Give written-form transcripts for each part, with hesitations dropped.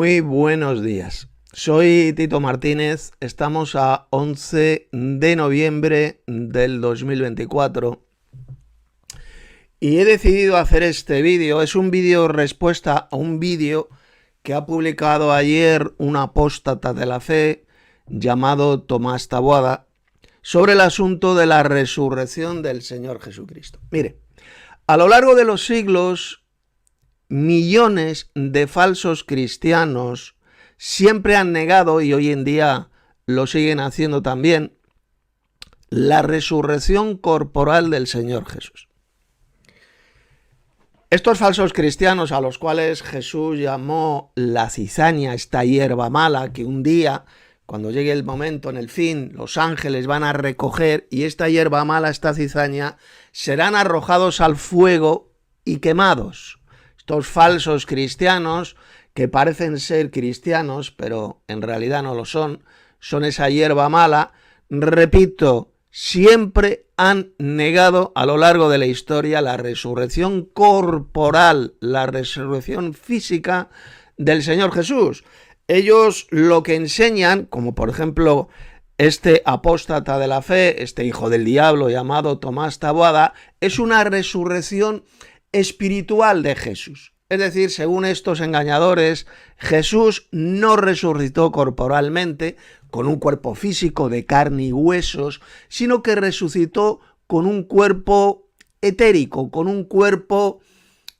Muy buenos días. Soy Tito Martínez. Estamos a 11 de noviembre del 2024 y he decidido hacer este vídeo. Es un vídeo respuesta a un vídeo que ha publicado ayer un apóstata de la fe llamado Tomás Taboada sobre el asunto de la resurrección del Señor Jesucristo. Mire, a lo largo de los siglos, millones de falsos cristianos siempre han negado, y hoy en día lo siguen haciendo también, la resurrección corporal del Señor Jesús. Estos falsos cristianos, a los cuales Jesús llamó la cizaña, esta hierba mala, que un día, cuando llegue el momento, en el fin, los ángeles van a recoger, y esta hierba mala, esta cizaña, serán arrojados al fuego y quemados. Estos falsos cristianos, que parecen ser cristianos, pero en realidad no lo son esa hierba mala, repito, siempre han negado a lo largo de la historia la resurrección corporal, la resurrección física del Señor Jesús. Ellos lo que enseñan, como por ejemplo este apóstata de la fe, este hijo del diablo llamado Tomás Taboada, es una resurrección espiritual de Jesús. Es decir, según estos engañadores, Jesús no resucitó corporalmente con un cuerpo físico de carne y huesos, sino que resucitó con un cuerpo etérico, con un cuerpo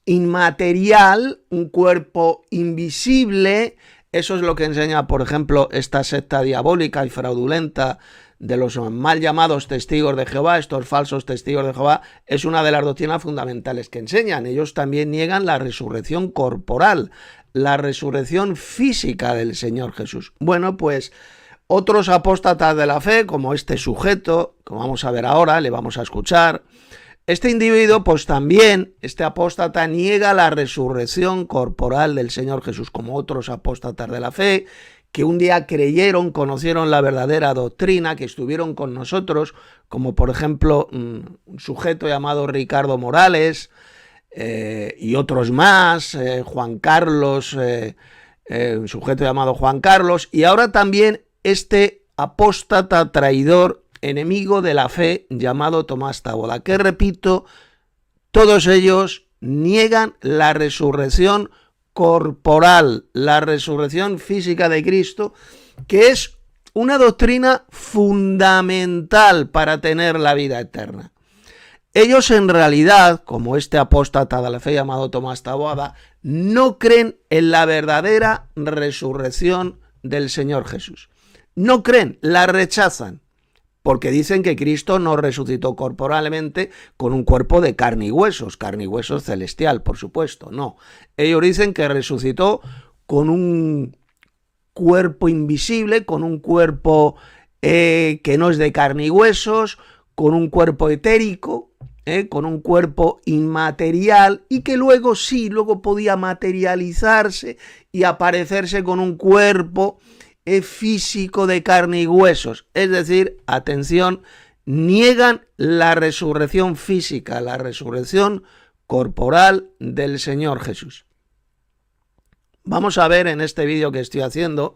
inmaterial, un cuerpo invisible. Eso es lo que enseña, por ejemplo, esta secta diabólica y fraudulenta de los mal llamados testigos de Jehová. Estos falsos testigos de Jehová es una de las doctrinas fundamentales que enseñan. Ellos también niegan la resurrección corporal, la resurrección física del Señor Jesús. Bueno, pues otros apóstatas de la fe, como este sujeto, como vamos a ver ahora, le vamos a escuchar, este individuo, pues también, este apóstata niega la resurrección corporal del Señor Jesús, como otros apóstatas de la fe, que un día creyeron, conocieron la verdadera doctrina, que estuvieron con nosotros, como por ejemplo un sujeto llamado Ricardo Morales y otros más, Juan Carlos, un sujeto llamado Juan Carlos, y ahora también este apóstata traidor, enemigo de la fe, llamado Tomás Taboada, que repito, todos ellos niegan la resurrección corporal, la resurrección física de Cristo, que es una doctrina fundamental para tener la vida eterna. Ellos en realidad, como este apóstata de la fe llamado Tomás Taboada, no creen en la verdadera resurrección del Señor Jesús. No creen, la rechazan, porque dicen que Cristo no resucitó corporalmente con un cuerpo de carne y huesos celestial, por supuesto, no. Ellos dicen que resucitó con un cuerpo invisible, con un cuerpo que no es de carne y huesos, con un cuerpo etérico, con un cuerpo inmaterial, y que luego podía materializarse y aparecerse con un cuerpo físico de carne y huesos. Es decir, atención, niegan la resurrección física, la resurrección corporal del Señor Jesús. Vamos a ver en este vídeo que estoy haciendo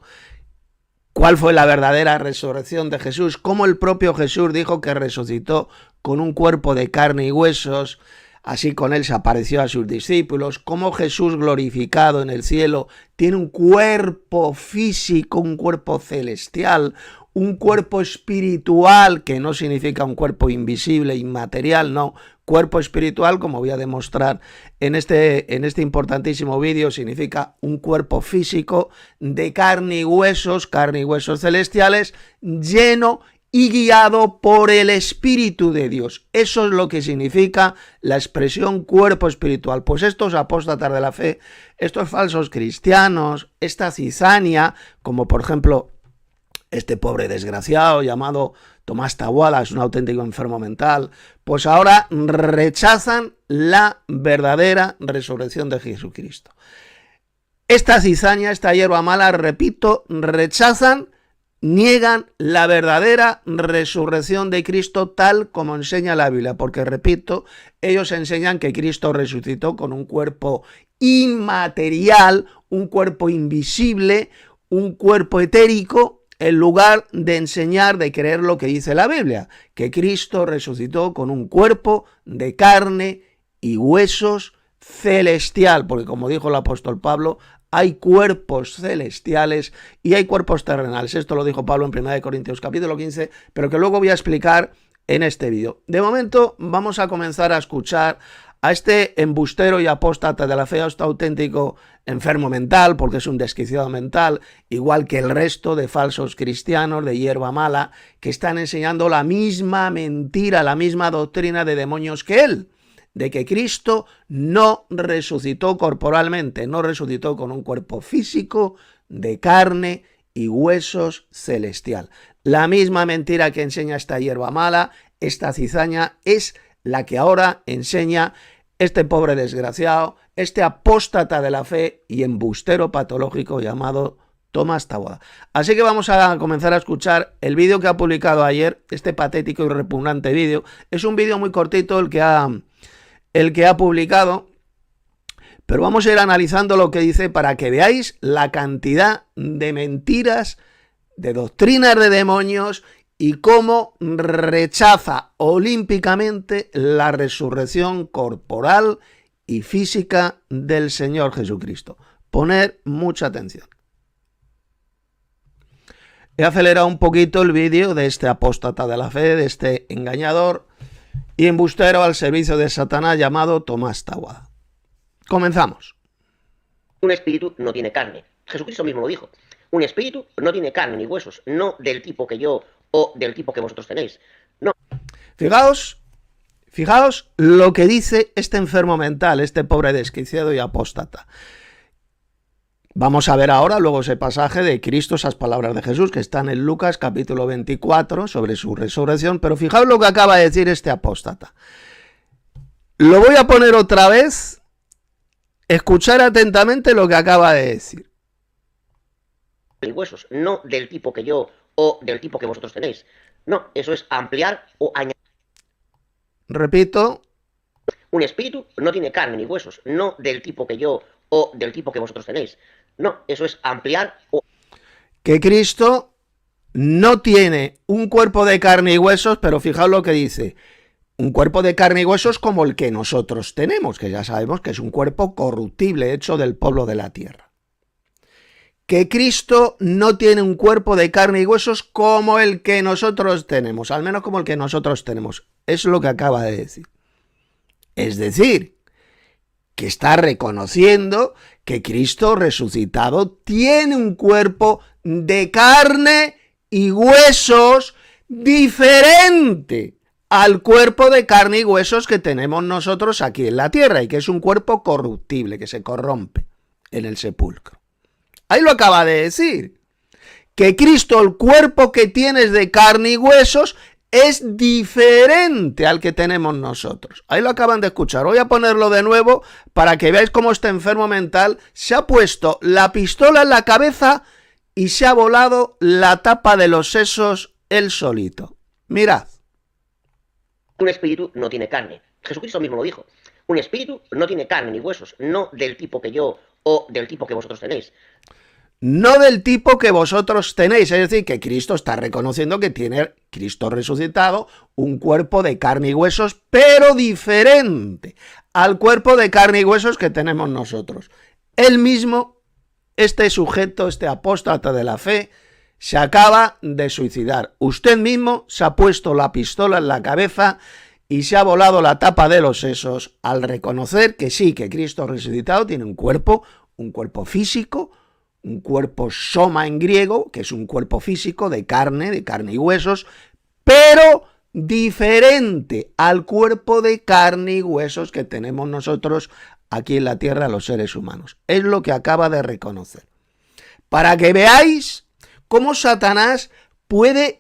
cuál fue la verdadera resurrección de Jesús, cómo el propio Jesús dijo que resucitó con un cuerpo de carne y huesos. Así con él se apareció a sus discípulos, cómo Jesús glorificado en el cielo tiene un cuerpo físico, un cuerpo celestial, un cuerpo espiritual, que no significa un cuerpo invisible, inmaterial, no, cuerpo espiritual, como voy a demostrar en este importantísimo vídeo, significa un cuerpo físico de carne y huesos celestiales, lleno y guiado por el Espíritu de Dios. Eso es lo que significa la expresión cuerpo espiritual. Pues estos apóstatas de la fe, estos falsos cristianos, esta cizaña, como por ejemplo este pobre desgraciado llamado Tomás Taboada, es un auténtico enfermo mental, pues ahora rechazan la verdadera resurrección de Jesucristo. Esta cizaña, esta hierba mala, repito, rechazan niegan la verdadera resurrección de Cristo tal como enseña la Biblia, porque repito, ellos enseñan que Cristo resucitó con un cuerpo inmaterial, un cuerpo invisible, un cuerpo etérico, en lugar de enseñar, de creer lo que dice la Biblia, que Cristo resucitó con un cuerpo de carne y huesos celestial, porque como dijo el apóstol Pablo, hay cuerpos celestiales y hay cuerpos terrenales. Esto lo dijo Pablo en 1 Corintios capítulo 15, pero que luego voy a explicar en este vídeo. De momento vamos a comenzar a escuchar a este embustero y apóstata de la fe, este auténtico enfermo mental, porque es un desquiciado mental, igual que el resto de falsos cristianos de hierba mala, que están enseñando la misma mentira, la misma doctrina de demonios que él, de que Cristo no resucitó corporalmente, no resucitó con un cuerpo físico de carne y huesos celestial. La misma mentira que enseña esta hierba mala, esta cizaña, es la que ahora enseña este pobre desgraciado, este apóstata de la fe y embustero patológico llamado Tomás Taboada. Así que vamos a comenzar a escuchar el vídeo que ha publicado ayer, este patético y repugnante vídeo. Es un vídeo muy cortito el que ha publicado, pero vamos a ir analizando lo que dice para que veáis la cantidad de mentiras, de doctrinas de demonios y cómo rechaza olímpicamente la resurrección corporal y física del Señor Jesucristo. Poner mucha atención. He acelerado un poquito el vídeo de este apóstata de la fe, de este engañador y embustero al servicio de Satanás llamado Tomás Taboada. Comenzamos. Un espíritu no tiene carne. Jesucristo mismo lo dijo. Un espíritu no tiene carne ni huesos, no del tipo que yo o del tipo que vosotros tenéis. No. Fijaos lo que dice este enfermo mental, este pobre desquiciado y apóstata. Vamos a ver ahora luego ese pasaje de Cristo, esas palabras de Jesús que están en Lucas capítulo 24 sobre su resurrección, pero fijaos lo que acaba de decir este apóstata. Lo voy a poner otra vez, escuchar atentamente lo que acaba de decir. Y huesos, no del tipo que yo o del tipo que vosotros tenéis. No, eso es ampliar o añadir. Repito. Un espíritu no tiene carne ni huesos, no del tipo que yo o del tipo que vosotros tenéis. No, eso es ampliar o... Que Cristo no tiene un cuerpo de carne y huesos, pero fijaos lo que dice. Un cuerpo de carne y huesos como el que nosotros tenemos, que ya sabemos que es un cuerpo corruptible hecho del polvo de la tierra. Que Cristo no tiene un cuerpo de carne y huesos como el que nosotros tenemos, al menos como el que nosotros tenemos. Es lo que acaba de decir. Es decir, que está reconociendo que Cristo resucitado tiene un cuerpo de carne y huesos diferente al cuerpo de carne y huesos que tenemos nosotros aquí en la tierra y que es un cuerpo corruptible, que se corrompe en el sepulcro. Ahí lo acaba de decir, que Cristo, el cuerpo que tienes de carne y huesos, es diferente al que tenemos nosotros. Ahí lo acaban de escuchar. Voy a ponerlo de nuevo para que veáis cómo este enfermo mental se ha puesto la pistola en la cabeza y se ha volado la tapa de los sesos él solito. Mirad. Un espíritu no tiene carne. Jesucristo mismo lo dijo. Un espíritu no tiene carne ni huesos, no del tipo que yo o del tipo que vosotros tenéis. No del tipo que vosotros tenéis, es decir, que Cristo está reconociendo que tiene Cristo resucitado un cuerpo de carne y huesos, pero diferente al cuerpo de carne y huesos que tenemos nosotros. Él mismo, este sujeto, este apóstata de la fe, se acaba de suicidar. Usted mismo se ha puesto la pistola en la cabeza y se ha volado la tapa de los sesos al reconocer que sí, que Cristo resucitado tiene un cuerpo físico, un cuerpo soma en griego, que es un cuerpo físico de carne y huesos, pero diferente al cuerpo de carne y huesos que tenemos nosotros aquí en la tierra, los seres humanos. Es lo que acaba de reconocer. Para que veáis cómo Satanás puede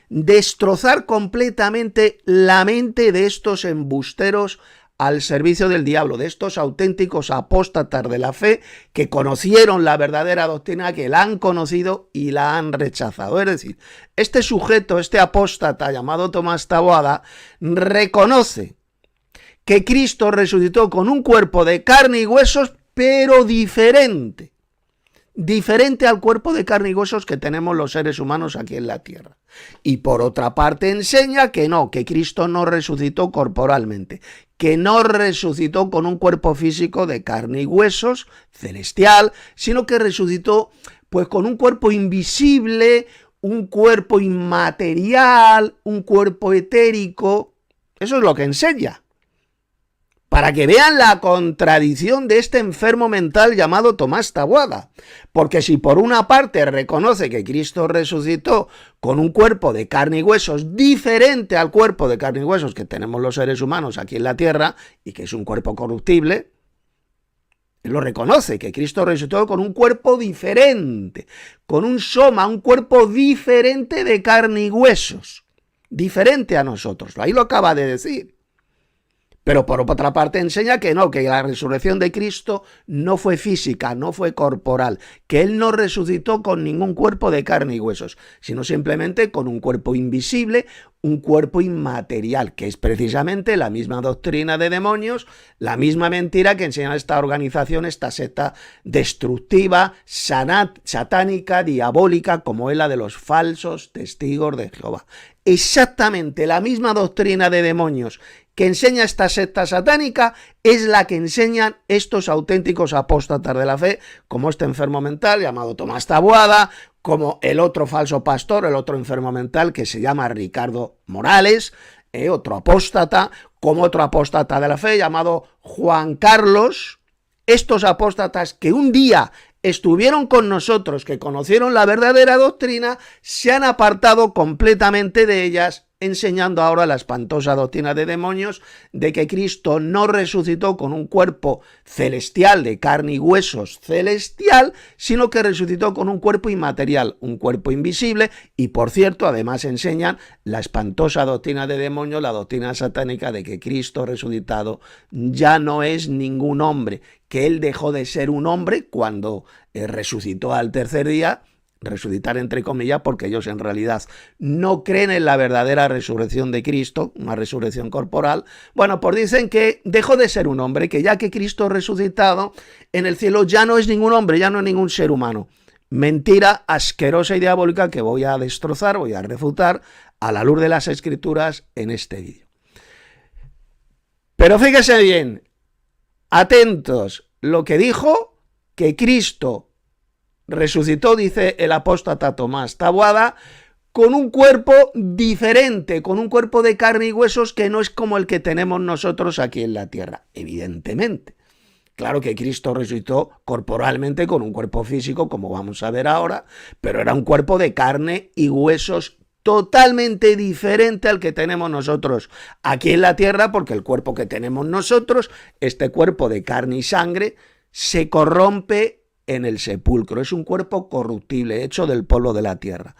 destrozar completamente la mente de estos embusteros, al servicio del diablo, de estos auténticos apóstatas de la fe que conocieron la verdadera doctrina, que la han conocido y la han rechazado. Es decir, este sujeto, este apóstata llamado Tomás Taboada, reconoce que Cristo resucitó con un cuerpo de carne y huesos, pero diferente al cuerpo de carne y huesos que tenemos los seres humanos aquí en la tierra. Y por otra parte enseña que no, que Cristo no resucitó corporalmente, que no resucitó con un cuerpo físico de carne y huesos celestial, sino que resucitó pues con un cuerpo invisible, un cuerpo inmaterial, un cuerpo etérico. Eso es lo que enseña. Para que vean la contradicción de este enfermo mental llamado Tomás Taboada. Porque si por una parte reconoce que Cristo resucitó con un cuerpo de carne y huesos diferente al cuerpo de carne y huesos que tenemos los seres humanos aquí en la tierra, y que es un cuerpo corruptible, él lo reconoce, que Cristo resucitó con un cuerpo diferente, con un soma, un cuerpo diferente de carne y huesos, diferente a nosotros. Ahí lo acaba de decir. Pero por otra parte enseña que no, que la resurrección de Cristo no fue física, no fue corporal, que Él no resucitó con ningún cuerpo de carne y huesos, sino simplemente con un cuerpo invisible, un cuerpo inmaterial, que es precisamente la misma doctrina de demonios, la misma mentira que enseña esta organización, esta secta destructiva, satánica, diabólica, como es la de los falsos testigos de Jehová. Exactamente la misma doctrina de demonios que enseña esta secta satánica es la que enseñan estos auténticos apóstatas de la fe, como este enfermo mental llamado Tomás Taboada, como el otro falso pastor, el otro enfermo mental que se llama Ricardo Morales, otro apóstata, como otro apóstata de la fe llamado Juan Carlos. Estos apóstatas que un día estuvieron con nosotros, que conocieron la verdadera doctrina, se han apartado completamente de ellas, enseñando ahora la espantosa doctrina de demonios de que Cristo no resucitó con un cuerpo celestial de carne y huesos celestial, sino que resucitó con un cuerpo inmaterial, un cuerpo invisible. Y por cierto, además enseñan la espantosa doctrina de demonios, la doctrina satánica de que Cristo resucitado ya no es ningún hombre, que Él dejó de ser un hombre cuando resucitó al tercer día. Resucitar entre comillas, porque ellos en realidad no creen en la verdadera resurrección de Cristo, una resurrección corporal. Bueno, pues dicen que dejó de ser un hombre, que ya que Cristo resucitado en el cielo ya no es ningún hombre, ya no es ningún ser humano. Mentira asquerosa y diabólica que voy a destrozar, voy a refutar a la luz de las Escrituras en este vídeo. Pero fíjese bien, atentos, lo que dijo, que Cristo resucitó, dice el apóstata Tomás Taboada, con un cuerpo diferente, con un cuerpo de carne y huesos que no es como el que tenemos nosotros aquí en la tierra, evidentemente. Claro que Cristo resucitó corporalmente con un cuerpo físico, como vamos a ver ahora, pero era un cuerpo de carne y huesos totalmente diferente al que tenemos nosotros aquí en la tierra, porque el cuerpo que tenemos nosotros, este cuerpo de carne y sangre, se corrompe en el sepulcro. Es un cuerpo corruptible, hecho del polvo de la tierra.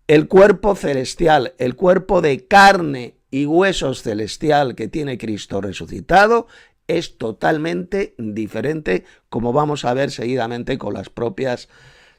El cuerpo celestial, el cuerpo de carne y huesos celestial que tiene Cristo resucitado, es totalmente diferente, como vamos a ver seguidamente con las propias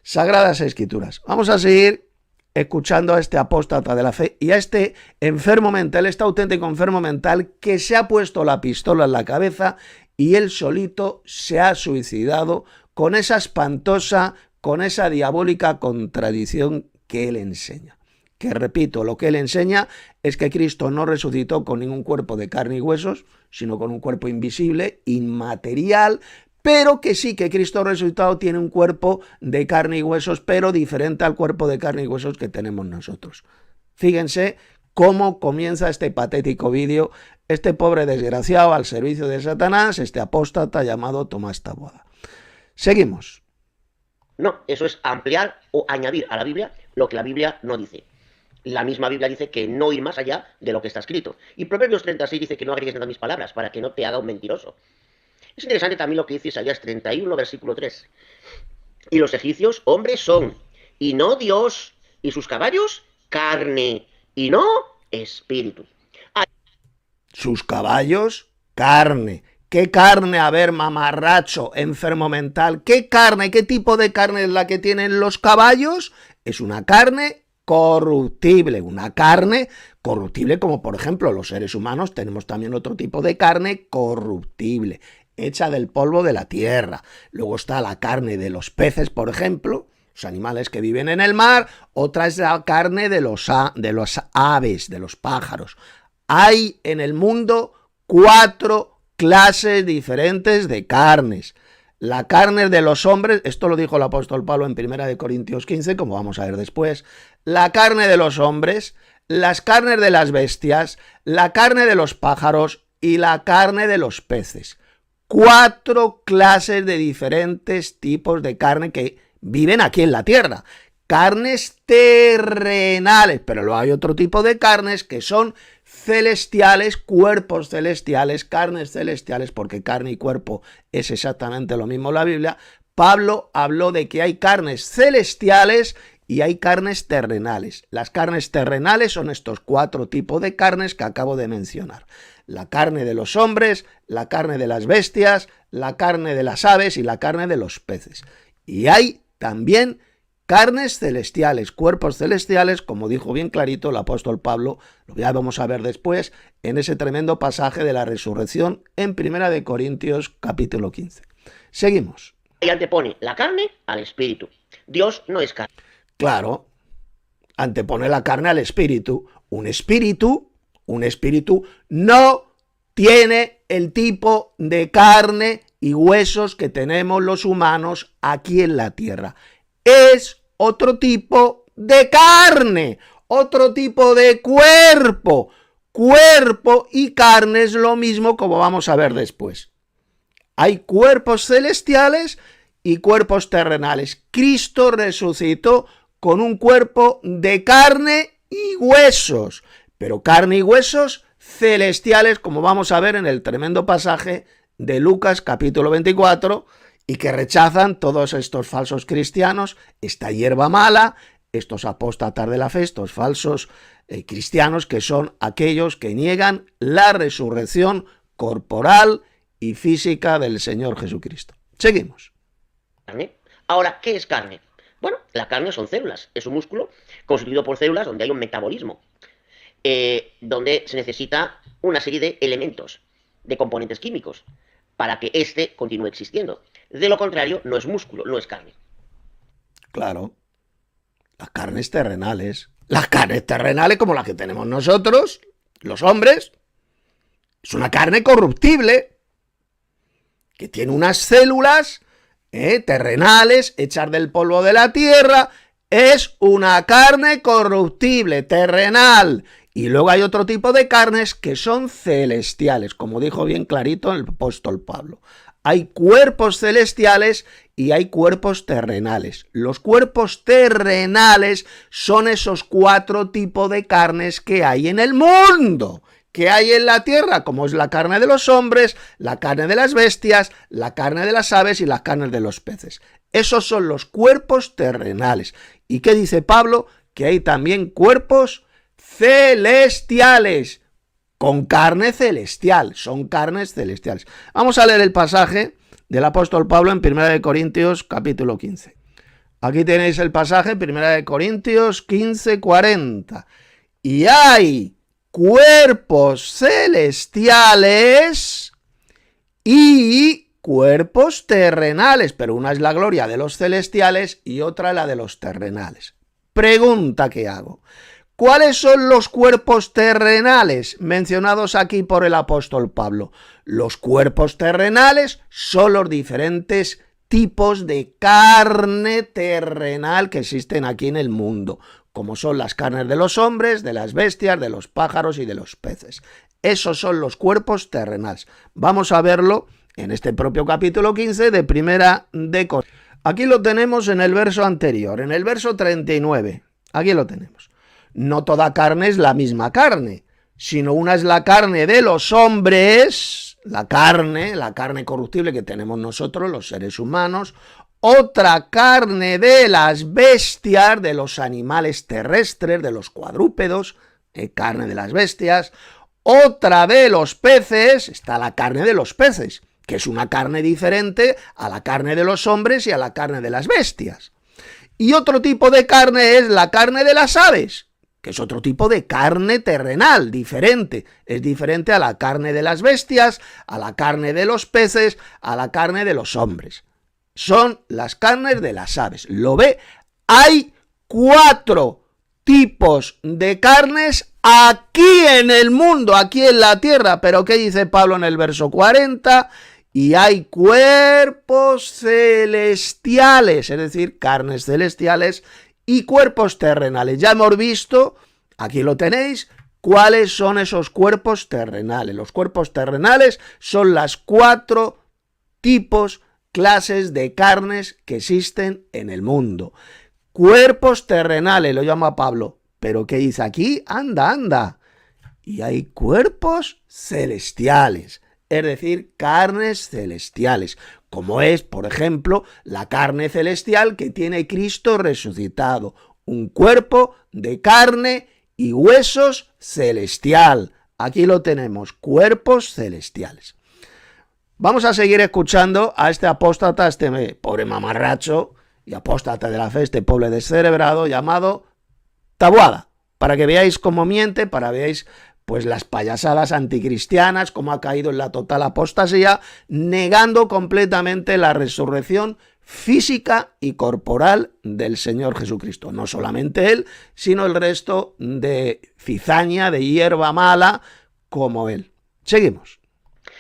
Sagradas Escrituras. Vamos a seguir escuchando a este apóstata de la fe y a este enfermo mental, este auténtico enfermo mental que se ha puesto la pistola en la cabeza y él solito se ha suicidado con esa espantosa, con esa diabólica contradicción que él enseña. Que repito, lo que él enseña es que Cristo no resucitó con ningún cuerpo de carne y huesos, sino con un cuerpo invisible, inmaterial, pero que sí, que Cristo resucitado tiene un cuerpo de carne y huesos, pero diferente al cuerpo de carne y huesos que tenemos nosotros. Fíjense cómo comienza este patético vídeo, este pobre desgraciado al servicio de Satanás, este apóstata llamado Tomás Taboada. Seguimos. No, eso es ampliar o añadir a la Biblia lo que la Biblia no dice. La misma Biblia dice que no ir más allá de lo que está escrito. Y Proverbios 36 dice que no agregues nada a mis palabras para que no te haga un mentiroso. Es interesante también lo que dice Isaías 31, versículo 3. Y los egipcios hombres son, y no Dios, y sus caballos carne, y no espíritu. Sus caballos carne. ¿Qué carne? A ver, mamarracho, enfermo mental. ¿Qué carne? ¿Qué tipo de carne es la que tienen los caballos? Es una carne corruptible, una carne corruptible como por ejemplo los seres humanos tenemos también otro tipo de carne corruptible, hecha del polvo de la tierra. Luego está la carne de los peces, por ejemplo, los animales que viven en el mar. Otra es la carne de los aves, de los pájaros. Hay en el mundo 4 clases diferentes de carnes. La carne de los hombres, esto lo dijo el apóstol Pablo en 1 Corintios 15, como vamos a ver después. La carne de los hombres, las carnes de las bestias, la carne de los pájaros y la carne de los peces. 4 clases de diferentes tipos de carne que viven aquí en la tierra. Carnes terrenales, pero luego hay otro tipo de carnes que son celestiales, cuerpos celestiales, carnes celestiales, porque carne y cuerpo es exactamente lo mismo en la Biblia. Pablo habló de que hay carnes celestiales y hay carnes terrenales. Las carnes terrenales son estos 4 tipos de carnes que acabo de mencionar. La carne de los hombres, la carne de las bestias, la carne de las aves y la carne de los peces. Y hay también carnes celestiales, cuerpos celestiales, como dijo bien clarito el apóstol Pablo, lo ya vamos a ver después, en ese tremendo pasaje de la resurrección en 1 Corintios capítulo 15. Seguimos. Y antepone la carne al espíritu. Dios no es carne. Claro, antepone la carne al espíritu. Un espíritu no tiene el tipo de carne y huesos que tenemos los humanos aquí en la tierra. Es otro tipo de carne, otro tipo de cuerpo. Cuerpo y carne es lo mismo, como vamos a ver después. Hay cuerpos celestiales y cuerpos terrenales. Cristo resucitó con un cuerpo de carne y huesos, pero carne y huesos celestiales, como vamos a ver en el tremendo pasaje de Lucas capítulo 24, y que rechazan todos estos falsos cristianos, esta hierba mala, estos apóstatas de la fe, estos falsos cristianos que son aquellos que niegan la resurrección corporal y física del Señor Jesucristo. Seguimos. Ahora, ¿qué es carne? Bueno, la carne son células, es un músculo constituido por células donde hay un metabolismo, donde se necesita una serie de elementos, de componentes químicos, para que éste continúe existiendo. De lo contrario, no es músculo, no es carne. Claro, las carnes terrenales como la que tenemos nosotros, los hombres, es una carne corruptible, que tiene unas células terrenales hechas del polvo de la tierra, es una carne corruptible, terrenal. Y luego hay otro tipo de carnes que son celestiales, como dijo bien clarito el apóstol Pablo. Hay cuerpos celestiales y hay cuerpos terrenales. Los cuerpos terrenales son esos 4 tipos de carnes que hay en el mundo, que hay en la tierra, como es la carne de los hombres, la carne de las bestias, la carne de las aves y la carne de los peces. Esos son los cuerpos terrenales. ¿Y qué dice Pablo? Que hay también cuerpos celestiales, con carne celestial, son carnes celestiales. Vamos a leer el pasaje del apóstol Pablo en 1 Corintios capítulo 15. Aquí tenéis el pasaje, 1 Corintios 15, 40. Y hay cuerpos celestiales y cuerpos terrenales, pero una es la gloria de los celestiales y otra la de los terrenales. Pregunta que hago. ¿Cuáles son los cuerpos terrenales mencionados aquí por el apóstol Pablo? Los cuerpos terrenales son los diferentes tipos de carne terrenal que existen aquí en el mundo, como son las carnes de los hombres, de las bestias, de los pájaros y de los peces. Esos son los cuerpos terrenales. Vamos a verlo en este propio capítulo 15 de Primera de Corintios. Aquí lo tenemos en el verso anterior, en el verso 39. Aquí lo tenemos. No toda carne es la misma carne, sino una es la carne de los hombres, la carne corruptible que tenemos nosotros, los seres humanos, otra carne de las bestias, de los animales terrestres, de los cuadrúpedos, carne de las bestias, Otra de los peces está la carne de los peces, que es una carne diferente a la carne de los hombres y a la carne de las bestias. Y otro tipo de carne es la carne de las aves, que es otro tipo de carne terrenal, diferente. Es diferente a la carne de las bestias, a la carne de los peces, a la carne de los hombres. Son las carnes de las aves. ¿Lo ve? Hay 4 tipos de carnes aquí en el mundo, aquí en la tierra. Pero ¿qué dice Pablo en el verso 40? Y hay cuerpos celestiales, es decir, carnes celestiales y cuerpos terrenales. Ya hemos visto, aquí lo tenéis, cuáles son esos cuerpos terrenales. Los cuerpos terrenales son las 4 tipos, clases de carnes que existen en el mundo. Cuerpos terrenales, lo llama Pablo. ¿Pero qué dice aquí? Anda. Y hay cuerpos celestiales. Es decir, carnes celestiales, como es, por ejemplo, la carne celestial que tiene Cristo resucitado, un cuerpo de carne y huesos celestial. Aquí lo tenemos, cuerpos celestiales. Vamos a seguir escuchando a este apóstata, este pobre mamarracho y apóstata de la fe, este pobre descerebrado llamado Taboada, para que veáis cómo miente, para que veáis pues las payasadas anticristianas, cómo ha caído en la total apostasía, negando completamente la resurrección física y corporal del Señor Jesucristo. No solamente él, sino el resto de cizaña, de hierba mala, como él. Seguimos.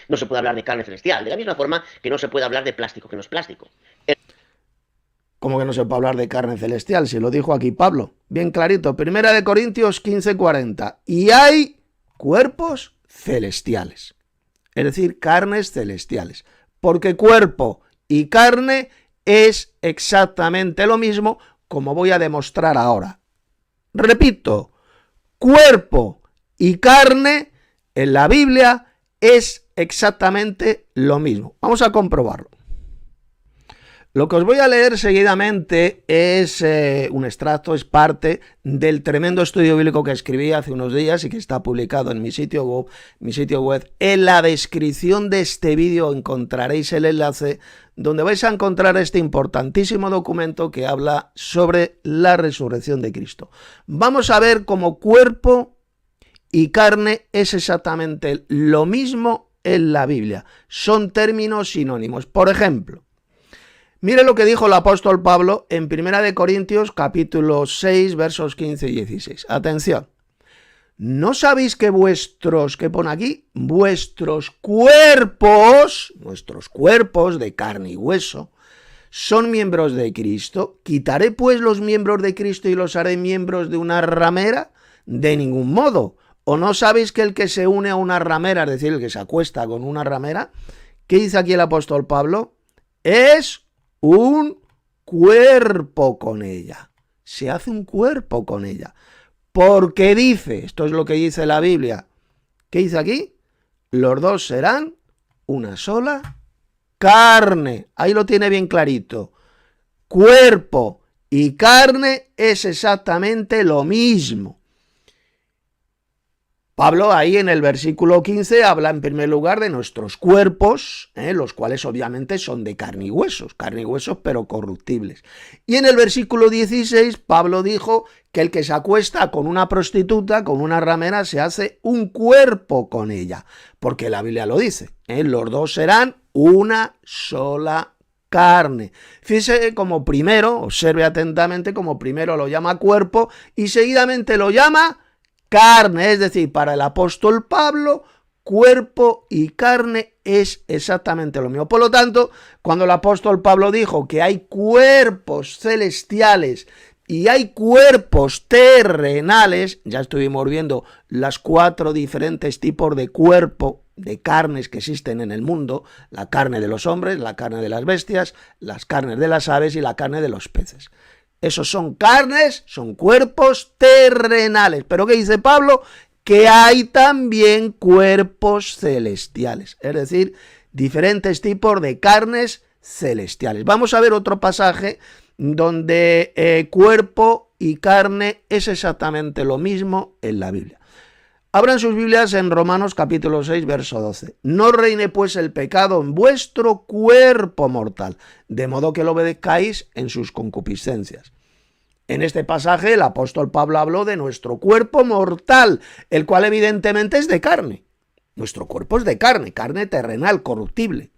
No se puede hablar de carne celestial, de la misma forma que no se puede hablar de plástico que no es plástico. ¿Cómo que no se puede hablar de carne celestial? Si lo dijo aquí Pablo, bien clarito, 1 Corintios 15:40. Y hay cuerpos celestiales, es decir, carnes celestiales, porque cuerpo y carne es exactamente lo mismo, como voy a demostrar ahora. Repito, cuerpo y carne en la Biblia es exactamente lo mismo. Vamos a comprobarlo. Lo que os voy a leer seguidamente es un extracto, es parte del tremendo estudio bíblico que escribí hace unos días y que está publicado en mi sitio web. En la descripción de este vídeo encontraréis el enlace donde vais a encontrar este importantísimo documento que habla sobre la resurrección de Cristo. Vamos a ver cómo cuerpo y carne es exactamente lo mismo en la Biblia. Son términos sinónimos. Por ejemplo, mire lo que dijo el apóstol Pablo en 1 Corintios capítulo 6, versos 15 y 16. Atención. ¿No sabéis que ¿qué pone aquí? Vuestros cuerpos de carne y hueso, son miembros de Cristo? ¿Quitaré pues los miembros de Cristo y los haré miembros de una ramera? De ningún modo. ¿O no sabéis que el que se une a una ramera, es decir, el que se acuesta con una ramera, ¿qué dice aquí el apóstol Pablo? Es un cuerpo con ella. Se hace un cuerpo con ella. Porque dice, esto es lo que dice la Biblia, ¿qué dice aquí? Los dos serán una sola carne. Ahí lo tiene bien clarito. Cuerpo y carne es exactamente lo mismo. Pablo ahí en el versículo 15 habla en primer lugar de nuestros cuerpos, los cuales obviamente son de carne y huesos pero corruptibles. Y en el versículo 16 Pablo dijo que el que se acuesta con una prostituta, con una ramera, se hace un cuerpo con ella, porque la Biblia lo dice, los dos serán una sola carne. Fíjese como primero, observe atentamente como primero lo llama cuerpo y seguidamente lo llama carne, es decir, para el apóstol Pablo, cuerpo y carne es exactamente lo mismo. Por lo tanto, cuando el apóstol Pablo dijo que hay cuerpos celestiales y hay cuerpos terrenales, ya estuvimos viendo las 4 diferentes tipos de cuerpo, de carnes que existen en el mundo, la carne de los hombres, la carne de las bestias, las carnes de las aves y la carne de los peces. Esos son carnes, son cuerpos terrenales. ¿Pero qué dice Pablo? Que hay también cuerpos celestiales, es decir, diferentes tipos de carnes celestiales. Vamos a ver otro pasaje donde cuerpo y carne es exactamente lo mismo en la Biblia. Abran sus Biblias en Romanos capítulo 6, verso 12. No reine pues el pecado en vuestro cuerpo mortal, de modo que lo obedezcáis en sus concupiscencias. En este pasaje el apóstol Pablo habló de nuestro cuerpo mortal, el cual evidentemente es de carne. Nuestro cuerpo es de carne, carne terrenal, corruptible.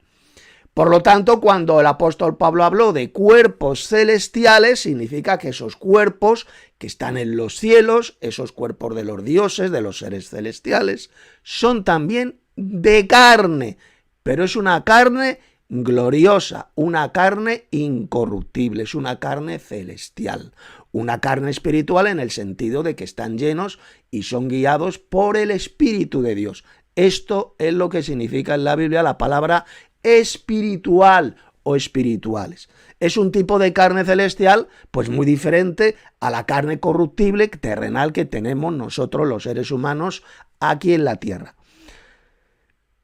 Por lo tanto, cuando el apóstol Pablo habló de cuerpos celestiales, significa que esos cuerpos que están en los cielos, esos cuerpos de los dioses, de los seres celestiales, son también de carne, pero es una carne gloriosa, una carne incorruptible, es una carne celestial, una carne espiritual en el sentido de que están llenos y son guiados por el Espíritu de Dios. Esto es lo que significa en la Biblia la palabra espiritual o espirituales. Es un tipo de carne celestial pues muy diferente a la carne corruptible terrenal que tenemos nosotros los seres humanos aquí en la tierra.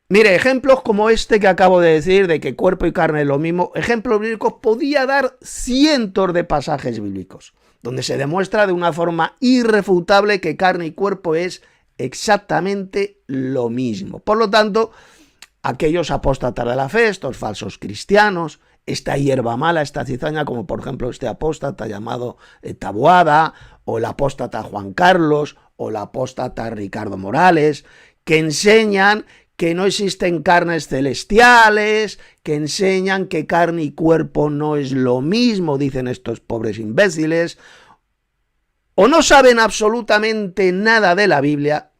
Mire, ejemplos como este que acabo de decir de que cuerpo y carne es lo mismo, ejemplos bíblicos, podía dar cientos de pasajes bíblicos donde se demuestra de una forma irrefutable que carne y cuerpo es exactamente lo mismo. Por lo tanto, aquellos apóstatas de la fe, estos falsos cristianos, esta hierba mala, esta cizaña, como por ejemplo este apóstata llamado Taboada, o el apóstata Juan Carlos, o el apóstata Ricardo Morales, que enseñan que no existen carnes celestiales, que enseñan que carne y cuerpo no es lo mismo, dicen estos pobres imbéciles, o no saben absolutamente nada de la Biblia,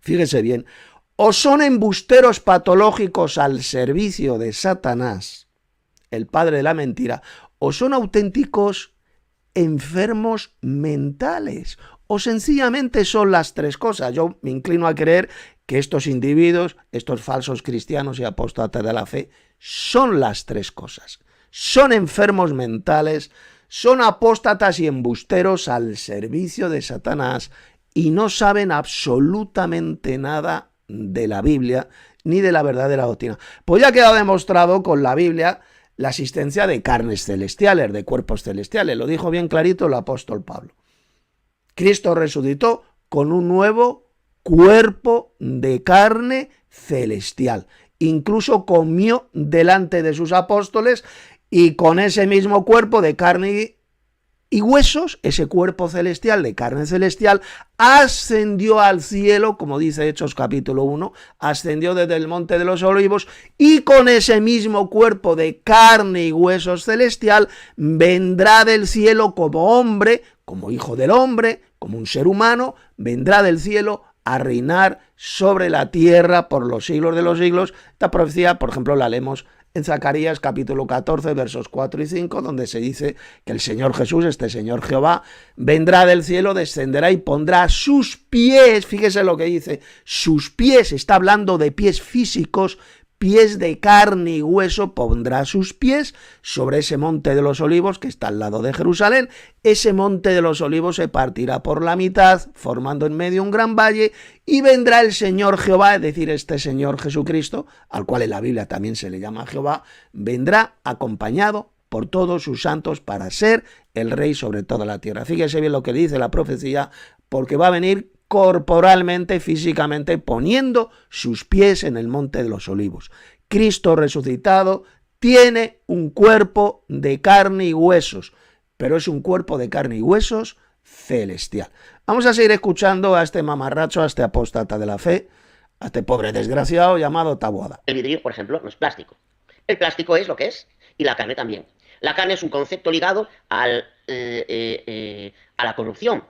fíjese bien, o son embusteros patológicos al servicio de Satanás, el padre de la mentira, o son auténticos enfermos mentales, o sencillamente son las tres cosas. Yo me inclino a creer que estos individuos, estos falsos cristianos y apóstatas de la fe, son las tres cosas. Son enfermos mentales, son apóstatas y embusteros al servicio de Satanás y no saben absolutamente nada de la Biblia ni de la verdadera doctrina. Pues ya queda demostrado con la Biblia la existencia de carnes celestiales, de cuerpos celestiales. Lo dijo bien clarito el apóstol Pablo. Cristo resucitó con un nuevo cuerpo de carne celestial. Incluso comió delante de sus apóstoles y con ese mismo cuerpo de carne y huesos, ese cuerpo celestial de carne celestial, ascendió al cielo, como dice Hechos capítulo 1, ascendió desde el monte de los olivos y con ese mismo cuerpo de carne y huesos celestial vendrá del cielo como hombre, como hijo del hombre, como un ser humano, vendrá del cielo a reinar sobre la tierra por los siglos de los siglos. Esta profecía, por ejemplo, la leemos en Zacarías capítulo 14, versos 4 y 5, donde se dice que el Señor Jesús, este Señor Jehová, vendrá del cielo, descenderá y pondrá sus pies, fíjese lo que dice, sus pies, está hablando de pies físicos, pies de carne y hueso, pondrá sus pies sobre ese monte de los olivos que está al lado de Jerusalén. Ese monte de los olivos se partirá por la mitad, formando en medio un gran valle, y vendrá el Señor Jehová, es decir, este Señor Jesucristo, al cual en la Biblia también se le llama Jehová, vendrá acompañado por todos sus santos para ser el rey sobre toda la tierra. Fíjese bien lo que dice la profecía, porque va a venir corporalmente, físicamente, poniendo sus pies en el monte de los olivos. Cristo resucitado tiene un cuerpo de carne y huesos, pero es un cuerpo de carne y huesos celestial. Vamos a seguir escuchando a este mamarracho, a este apóstata de la fe, a este pobre desgraciado llamado Taboada. El vidrio, por ejemplo, no es plástico. El plástico es lo que es, y la carne también. La carne es un concepto ligado a la corrupción.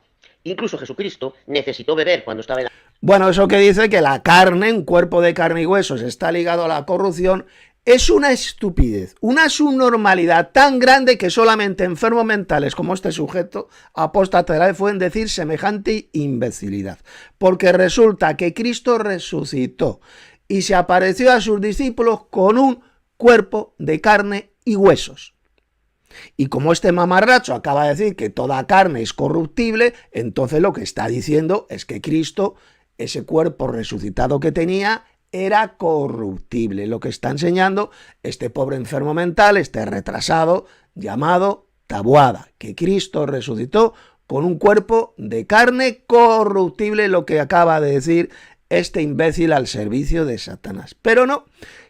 Incluso Jesucristo necesitó beber cuando estaba en la... Bueno, eso que dice que la carne, un cuerpo de carne y huesos, está ligado a la corrupción, es una estupidez, una subnormalidad tan grande que solamente enfermos mentales como este sujeto, apóstata de la fe, pueden decir semejante imbecilidad. Porque resulta que Cristo resucitó y se apareció a sus discípulos con un cuerpo de carne y huesos. Y como este mamarracho acaba de decir que toda carne es corruptible, entonces lo que está diciendo es que Cristo, ese cuerpo resucitado que tenía, era corruptible. Lo que está enseñando este pobre enfermo mental, este retrasado llamado Taboada, que Cristo resucitó con un cuerpo de carne corruptible, lo que acaba de decir este imbécil al servicio de Satanás. Pero no,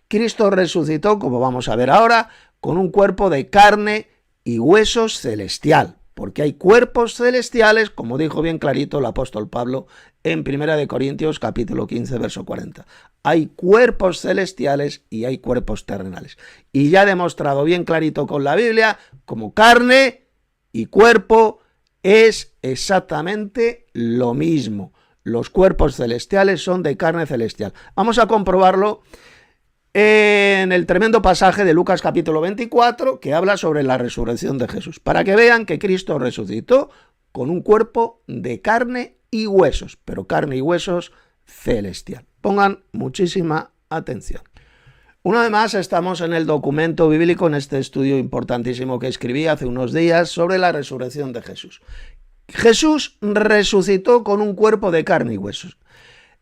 Cristo resucitó, como vamos a ver ahora, con un cuerpo de carne y huesos celestial, porque hay cuerpos celestiales, como dijo bien clarito el apóstol Pablo en 1 Corintios capítulo 15, verso 40. Hay cuerpos celestiales y hay cuerpos terrenales. Y ya he demostrado bien clarito con la Biblia, como carne y cuerpo es exactamente lo mismo. Los cuerpos celestiales son de carne celestial. Vamos a comprobarlo en el tremendo pasaje de Lucas capítulo 24, que habla sobre la resurrección de Jesús, para que vean que Cristo resucitó con un cuerpo de carne y huesos, pero carne y huesos celestial. Pongan muchísima atención. Una vez más estamos en el documento bíblico, en este estudio importantísimo que escribí hace unos días sobre la resurrección de Jesús. Jesús resucitó con un cuerpo de carne y huesos.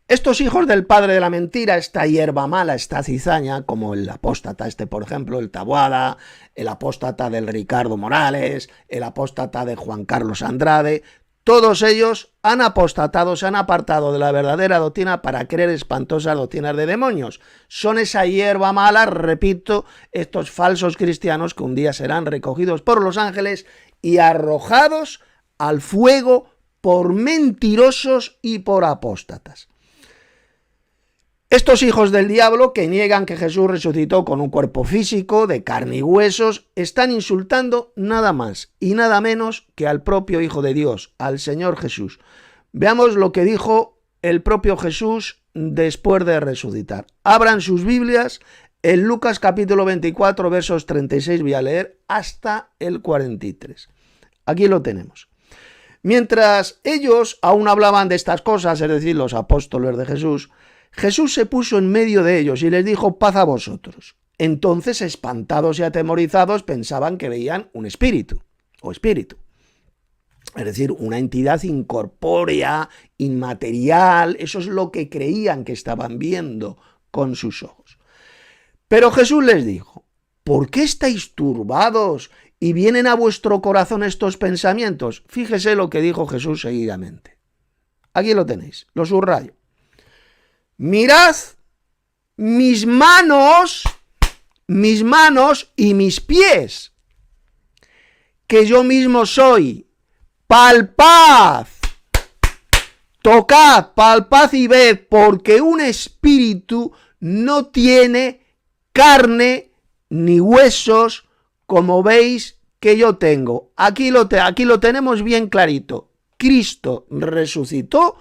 Estos hijos del padre de la mentira, esta hierba mala, esta cizaña, como el apóstata por ejemplo, el Taboada, el apóstata del Ricardo Morales, el apóstata de Juan Carlos Andrade, todos ellos han apostatado, se han apartado de la verdadera doctrina para creer espantosas doctrinas de demonios. Son esa hierba mala, repito, estos falsos cristianos que un día serán recogidos por los ángeles y arrojados al fuego por mentirosos y por apóstatas. Estos hijos del diablo que niegan que Jesús resucitó con un cuerpo físico, de carne y huesos, están insultando nada más y nada menos que al propio Hijo de Dios, al Señor Jesús. Veamos lo que dijo el propio Jesús después de resucitar. Abran sus Biblias en Lucas capítulo 24, versos 36, voy a leer hasta el 43. Aquí lo tenemos. Mientras ellos aún hablaban de estas cosas, es decir, los apóstoles de Jesús, Jesús se puso en medio de ellos y les dijo: paz a vosotros. Entonces, espantados y atemorizados, pensaban que veían un espíritu, es decir, una entidad incorpórea, inmaterial. Eso es lo que creían que estaban viendo con sus ojos. Pero Jesús les dijo: ¿por qué estáis turbados y vienen a vuestro corazón estos pensamientos? Fíjese lo que dijo Jesús seguidamente. Aquí lo tenéis, lo subrayo. Mirad mis manos y mis pies, que yo mismo soy. Palpad, tocad, palpad y ved, porque un espíritu no tiene carne ni huesos, como veis que yo tengo. Aquí lo tenemos bien clarito. Cristo resucitó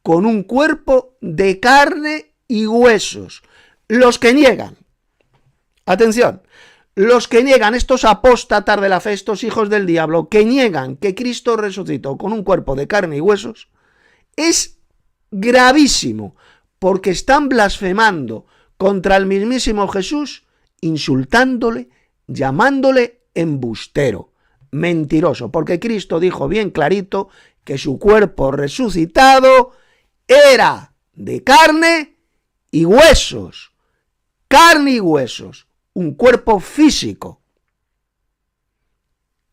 con un cuerpo de carne y huesos. Los que niegan, atención, los que niegan, estos apóstatas de la fe, estos hijos del diablo, que niegan que Cristo resucitó con un cuerpo de carne y huesos, es gravísimo, porque están blasfemando contra el mismísimo Jesús, insultándole, llamándole embustero, mentiroso, porque Cristo dijo bien clarito que su cuerpo resucitado era de carne y huesos, un cuerpo físico,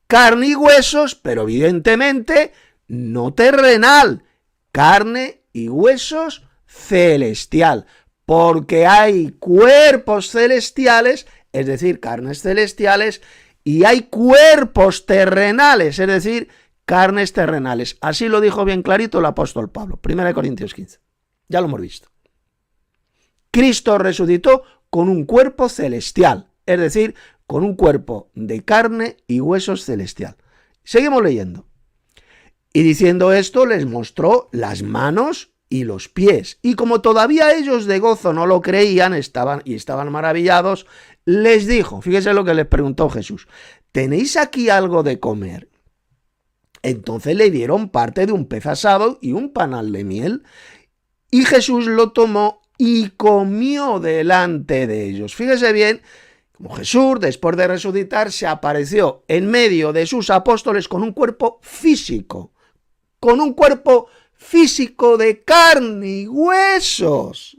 carne y huesos, pero evidentemente no terrenal, carne y huesos celestial, porque hay cuerpos celestiales, es decir, carnes celestiales, y hay cuerpos terrenales, es decir, carnes terrenales. Así lo dijo bien clarito el apóstol Pablo, 1 Corintios 15. Ya lo hemos visto. Cristo resucitó con un cuerpo celestial, es decir, con un cuerpo de carne y huesos celestial. Seguimos leyendo. Y diciendo esto, les mostró las manos y los pies. Y como todavía ellos de gozo no lo creían, estaban maravillados, les dijo, fíjese lo que les preguntó Jesús: ¿tenéis aquí algo de comer? Entonces le dieron parte de un pez asado y un panal de miel, y Jesús lo tomó y comió delante de ellos. Fíjese bien, como Jesús, después de resucitar, se apareció en medio de sus apóstoles con un cuerpo físico, de carne y huesos.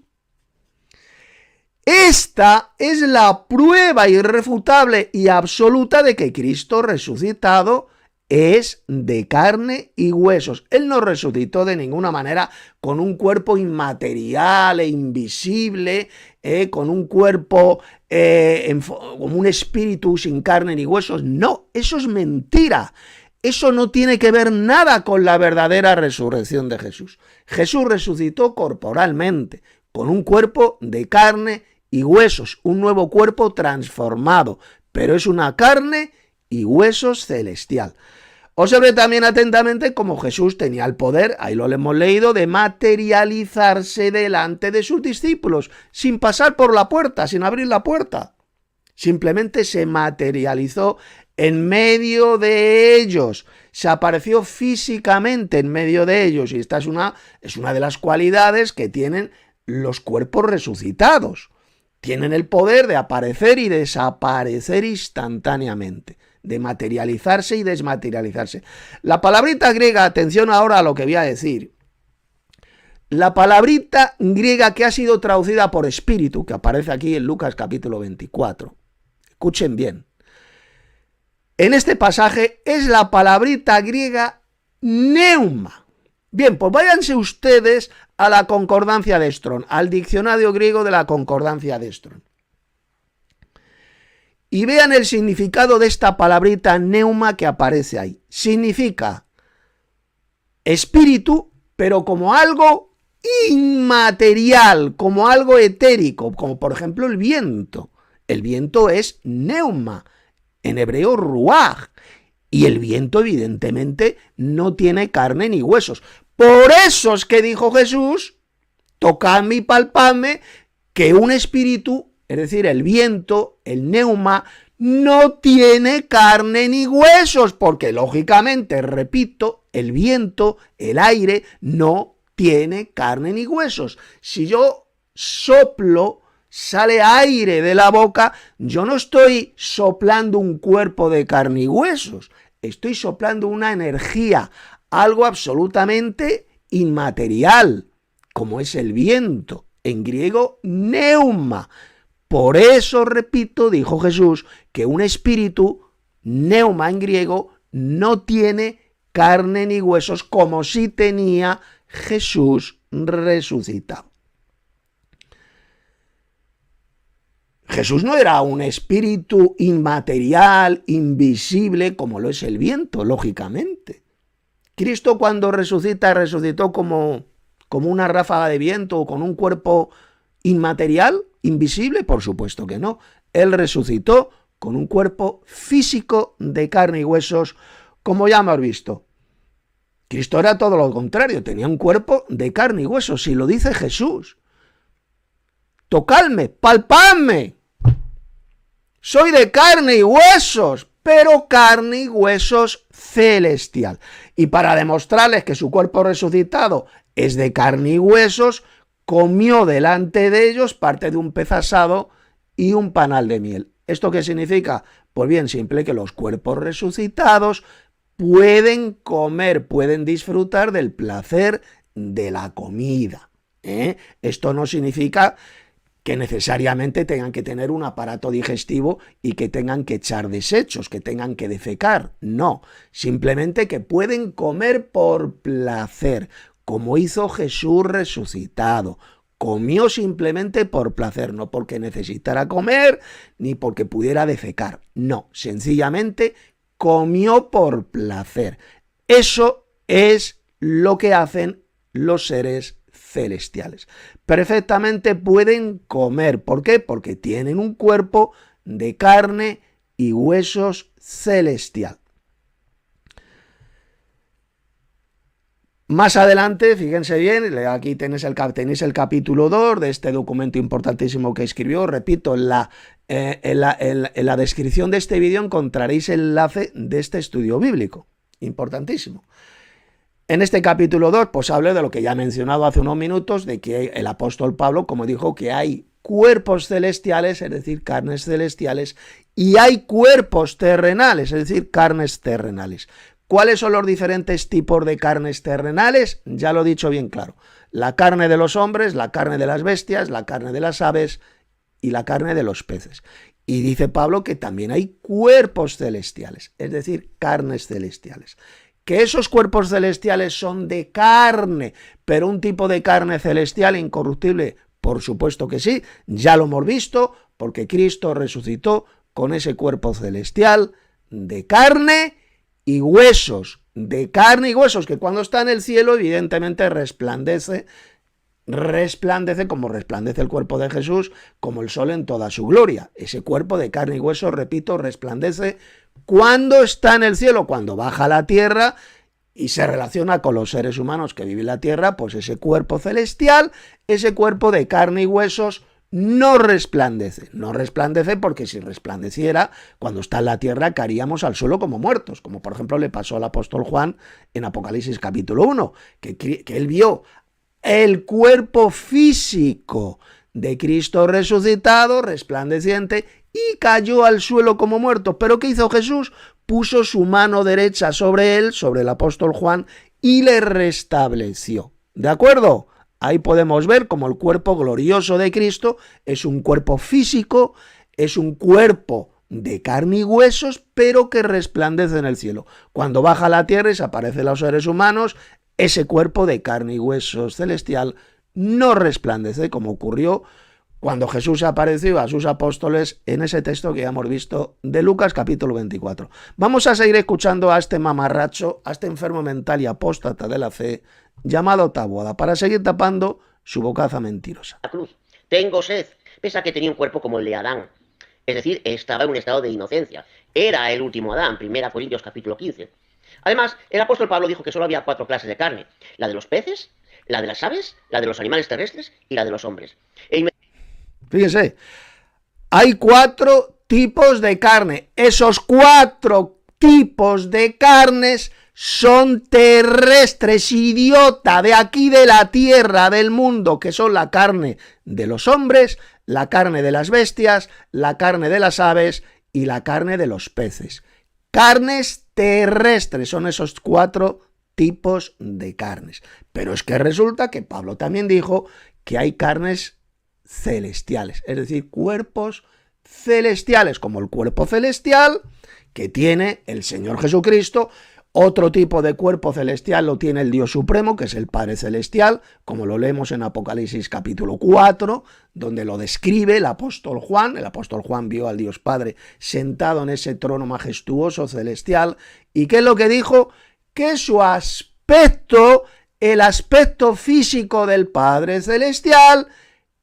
Esta es la prueba irrefutable y absoluta de que Cristo resucitado es de carne y huesos. Él no resucitó de ninguna manera con un cuerpo inmaterial e invisible, con un cuerpo, como un espíritu sin carne ni huesos. No, eso es mentira. Eso no tiene que ver nada con la verdadera resurrección de Jesús. Jesús resucitó corporalmente, con un cuerpo de carne y huesos, un nuevo cuerpo transformado, pero es una carne y huesos celestial. Observe también atentamente cómo Jesús tenía el poder, ahí lo hemos leído, de materializarse delante de sus discípulos, sin pasar por la puerta, sin abrir la puerta. Simplemente se materializó en medio de ellos, se apareció físicamente en medio de ellos, y esta es una de las cualidades que tienen los cuerpos resucitados. Tienen el poder de aparecer y desaparecer instantáneamente, de materializarse y desmaterializarse. La palabrita griega, atención ahora a lo que voy a decir, la palabrita griega que ha sido traducida por espíritu, que aparece aquí en Lucas capítulo 24, escuchen bien, en este pasaje es la palabrita griega neuma. Bien, pues váyanse ustedes a la concordancia de Strong, al diccionario griego de la concordancia de Strong, y vean el significado de esta palabrita neuma que aparece ahí. Significa espíritu, pero como algo inmaterial, como algo etérico, como por ejemplo el viento. El viento es neuma, en hebreo ruaj, y el viento evidentemente no tiene carne ni huesos. Por eso es que dijo Jesús, tocadme y palpadme, que un espíritu, es decir, el viento, el neuma, no tiene carne ni huesos, porque lógicamente, repito, el viento, el aire, no tiene carne ni huesos. Si yo soplo, sale aire de la boca, yo no estoy soplando un cuerpo de carne y huesos, estoy soplando una energía, algo absolutamente inmaterial, como es el viento, en griego neuma. Por eso, repito, dijo Jesús, que un espíritu, neuma en griego, no tiene carne ni huesos, como si tenía Jesús resucitado. Jesús no era un espíritu inmaterial, invisible, como lo es el viento, lógicamente. Cristo cuando resucitó como una ráfaga de viento o con un cuerpo inmaterial, invisible, por supuesto que no. Él resucitó con un cuerpo físico de carne y huesos, como ya hemos visto. Cristo era todo lo contrario, tenía un cuerpo de carne y huesos, si lo dice Jesús. Tocadme, palpadme. Soy de carne y huesos, pero carne y huesos celestial. Y para demostrarles que su cuerpo resucitado es de carne y huesos, comió delante de ellos parte de un pez asado y un panal de miel. ¿Esto qué significa? Pues bien simple, que los cuerpos resucitados pueden comer, pueden disfrutar del placer de la comida. Esto no significa que necesariamente tengan que tener un aparato digestivo y que tengan que echar desechos, que tengan que defecar. No, simplemente que pueden comer por placer, como hizo Jesús resucitado. Comió simplemente por placer, no porque necesitara comer ni porque pudiera defecar. No, sencillamente comió por placer. Eso es lo que hacen los seres celestiales. Perfectamente pueden comer. ¿Por qué? Porque tienen un cuerpo de carne y huesos celestial. Más adelante, fíjense bien, aquí tenéis el capítulo 2 de este documento importantísimo que escribió. Repito, en la descripción de este vídeo encontraréis el enlace de este estudio bíblico. Importantísimo. En este capítulo 2, pues hablo de lo que ya he mencionado hace unos minutos, de que el apóstol Pablo, como dijo, que hay cuerpos celestiales, es decir, carnes celestiales, y hay cuerpos terrenales, es decir, carnes terrenales. ¿Cuáles son los diferentes tipos de carnes terrenales? Ya lo he dicho bien claro. La carne de los hombres, la carne de las bestias, la carne de las aves y la carne de los peces. Y dice Pablo que también hay cuerpos celestiales, es decir, carnes celestiales. Que esos cuerpos celestiales son de carne, pero un tipo de carne celestial incorruptible, por supuesto que sí, ya lo hemos visto, porque Cristo resucitó con ese cuerpo celestial de carne y huesos, que cuando está en el cielo evidentemente resplandece como resplandece el cuerpo de Jesús, como el sol en toda su gloria. Ese cuerpo de carne y hueso, repito, resplandece cuando está en el cielo, cuando baja a la tierra y se relaciona con los seres humanos que viven en la tierra, pues ese cuerpo celestial, ese cuerpo de carne y huesos no resplandece. No resplandece porque si resplandeciera, cuando está en la tierra caeríamos al suelo como muertos, como por ejemplo le pasó al apóstol Juan en Apocalipsis capítulo 1, que él vio el cuerpo físico de Cristo resucitado, resplandeciente, y cayó al suelo como muerto. ¿Pero qué hizo Jesús? Puso su mano derecha sobre él, sobre el apóstol Juan, y le restableció. ¿De acuerdo? Ahí podemos ver cómo el cuerpo glorioso de Cristo es un cuerpo físico, es un cuerpo de carne y huesos, pero que resplandece en el cielo. Cuando baja a la tierra y se aparecen los seres humanos, ese cuerpo de carne y huesos celestial no resplandece, como ocurrió cuando Jesús apareció a sus apóstoles en ese texto que ya hemos visto de Lucas capítulo 24. Vamos a seguir escuchando a este mamarracho, a este enfermo mental y apóstata de la fe, llamado Taboada, para seguir tapando su bocaza mentirosa. La cruz. Tengo sed. Pese a que tenía un cuerpo como el de Adán. Es decir, estaba en un estado de inocencia. Era el último Adán, 1 Corintios capítulo 15. Además, el apóstol Pablo dijo que solo había 4 clases de carne. La de los peces, la de las aves, la de los animales terrestres y la de los hombres. Fíjense, hay 4 tipos de carne. Esos 4 tipos de carnes son terrestres, idiota, de aquí de la tierra, del mundo, que son la carne de los hombres, la carne de las bestias, la carne de las aves y la carne de los peces. Carnes terrestres son esos 4 tipos de carnes. Pero es que resulta que Pablo también dijo que hay carnes celestiales, es decir, cuerpos celestiales, como el cuerpo celestial que tiene el Señor Jesucristo. Otro tipo de cuerpo celestial lo tiene el Dios Supremo, que es el Padre Celestial, como lo leemos en Apocalipsis capítulo 4, donde lo describe el apóstol Juan. El apóstol Juan vio al Dios Padre sentado en ese trono majestuoso celestial. ¿Y qué es lo que dijo? Que su aspecto, el aspecto físico del Padre Celestial,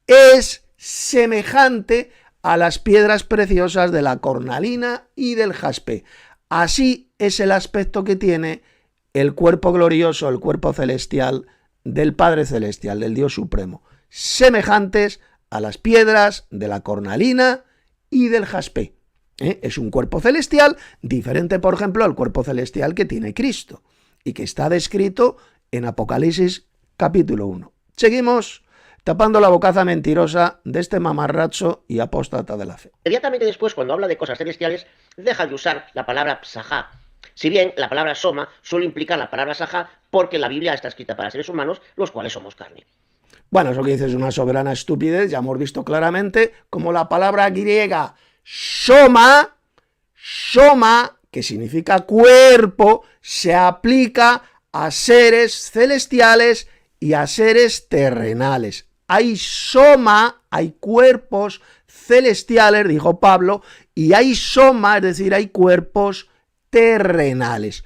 es semejante a las piedras preciosas de la cornalina y del jaspe. Así es el aspecto que tiene el cuerpo glorioso, el cuerpo celestial del Padre Celestial, del Dios Supremo, semejantes a las piedras de la cornalina y del jaspe. Es un cuerpo celestial diferente, por ejemplo, al cuerpo celestial que tiene Cristo y que está descrito en Apocalipsis capítulo 1. Seguimos tapando la bocaza mentirosa de este mamarracho y apóstata de la fe. Inmediatamente después, cuando habla de cosas celestiales, deja de usar la palabra psajá. Si bien la palabra soma suele implicar la palabra sajá, porque la Biblia está escrita para seres humanos, los cuales somos carne. Bueno, eso que dices es una soberana estupidez. Ya hemos visto claramente como la palabra griega soma, que significa cuerpo, se aplica a seres celestiales y a seres terrenales. Hay soma, hay cuerpos celestiales, dijo Pablo, y hay soma, es decir, hay cuerpos terrenales.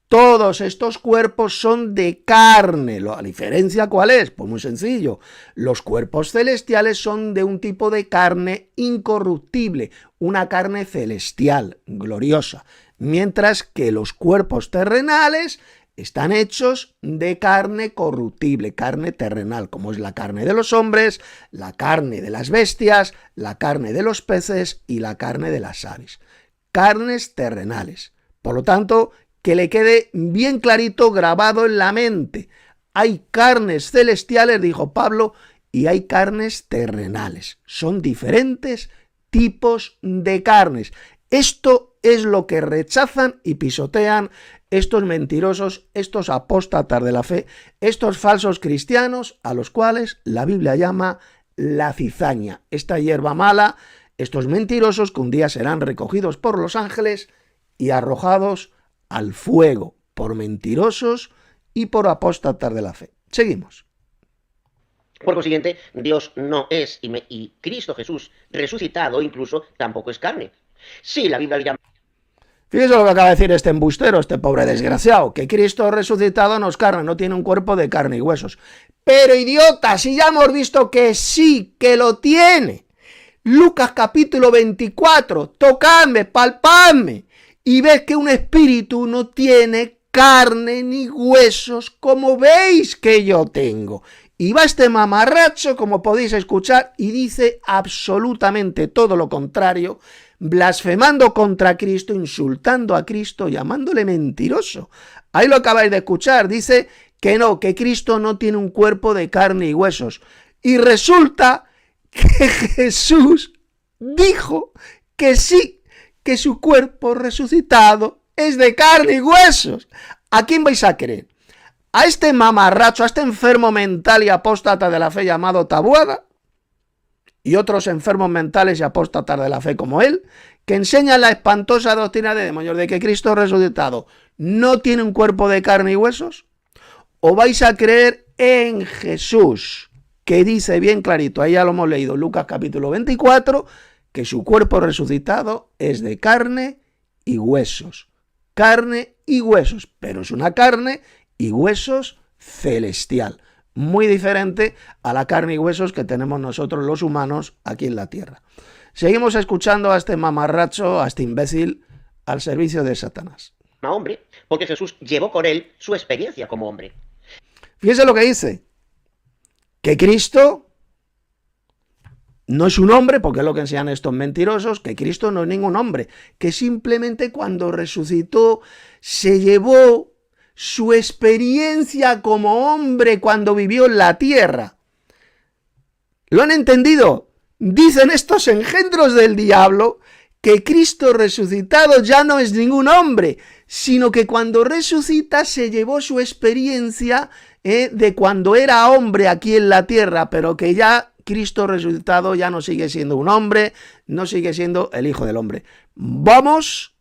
Todos estos cuerpos son de carne. ¿La diferencia cuál es? Pues muy sencillo. Los cuerpos celestiales son de un tipo de carne incorruptible, una carne celestial, gloriosa, mientras que los cuerpos terrenales están hechos de carne corruptible, carne terrenal, como es la carne de los hombres, la carne de las bestias, la carne de los peces y la carne de las aves. Carnes terrenales. Por lo tanto, que le quede bien clarito, grabado en la mente. Hay carnes celestiales, dijo Pablo, y hay carnes terrenales. Son diferentes tipos de carnes. Esto es lo que rechazan y pisotean estos mentirosos, estos apóstatas de la fe, estos falsos cristianos, a los cuales la Biblia llama la cizaña, esta hierba mala, estos mentirosos que un día serán recogidos por los ángeles y arrojados al fuego por mentirosos y por apóstatas de la fe. Seguimos. Por consiguiente, Dios no es, y Cristo Jesús resucitado incluso tampoco es carne. Sí, la Biblia llama... Fíjese lo que acaba de decir este embustero, este pobre desgraciado, que Cristo resucitado no es carne, no tiene un cuerpo de carne y huesos. Pero idiota, si ya hemos visto que sí, que lo tiene. Lucas capítulo 24, tocadme, palpadme, y ves que un espíritu no tiene carne ni huesos como veis que yo tengo. Y va este mamarracho, como podéis escuchar, y dice absolutamente todo lo contrario, blasfemando contra Cristo, insultando a Cristo, llamándole mentiroso. Ahí lo acabáis de escuchar, dice que no, que Cristo no tiene un cuerpo de carne y huesos. Y resulta que Jesús dijo que sí, que su cuerpo resucitado es de carne y huesos. ¿A quién vais a creer? ¿A este mamarracho, a este enfermo mental y apóstata de la fe llamado Taboada? Y otros enfermos mentales y apóstatas de la fe como él, que enseñan la espantosa doctrina de demonios de que Cristo resucitado no tiene un cuerpo de carne y huesos. ¿O vais a creer en Jesús, que dice bien clarito, ahí ya lo hemos leído, Lucas capítulo 24, que su cuerpo resucitado es de carne y huesos? Carne y huesos, pero es una carne y huesos celestial, muy diferente a la carne y huesos que tenemos nosotros los humanos aquí en la tierra. Seguimos escuchando a este mamarracho, a este imbécil, al servicio de Satanás. Hombre, porque Jesús llevó con él su experiencia como hombre. Fíjese lo que dice, que Cristo no es un hombre, porque es lo que enseñan estos mentirosos, que Cristo no es ningún hombre, que simplemente cuando resucitó se llevó su experiencia como hombre cuando vivió en la tierra. ¿Lo han entendido? Dicen estos engendros del diablo que Cristo resucitado ya no es ningún hombre, sino que cuando resucita se llevó su experiencia de cuando era hombre aquí en la tierra, pero que ya Cristo resucitado ya no sigue siendo un hombre, no sigue siendo el Hijo del Hombre. Vamos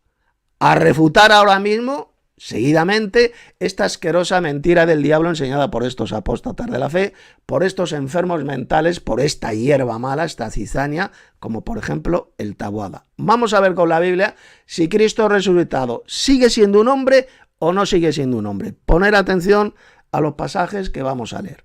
a refutar ahora mismo, seguidamente, esta asquerosa mentira del diablo enseñada por estos apóstatas de la fe, por estos enfermos mentales, por esta hierba mala, esta cizaña, como por ejemplo el Taboada. Vamos a ver con la Biblia si Cristo resucitado sigue siendo un hombre o no sigue siendo un hombre. Poner atención a los pasajes que vamos a leer.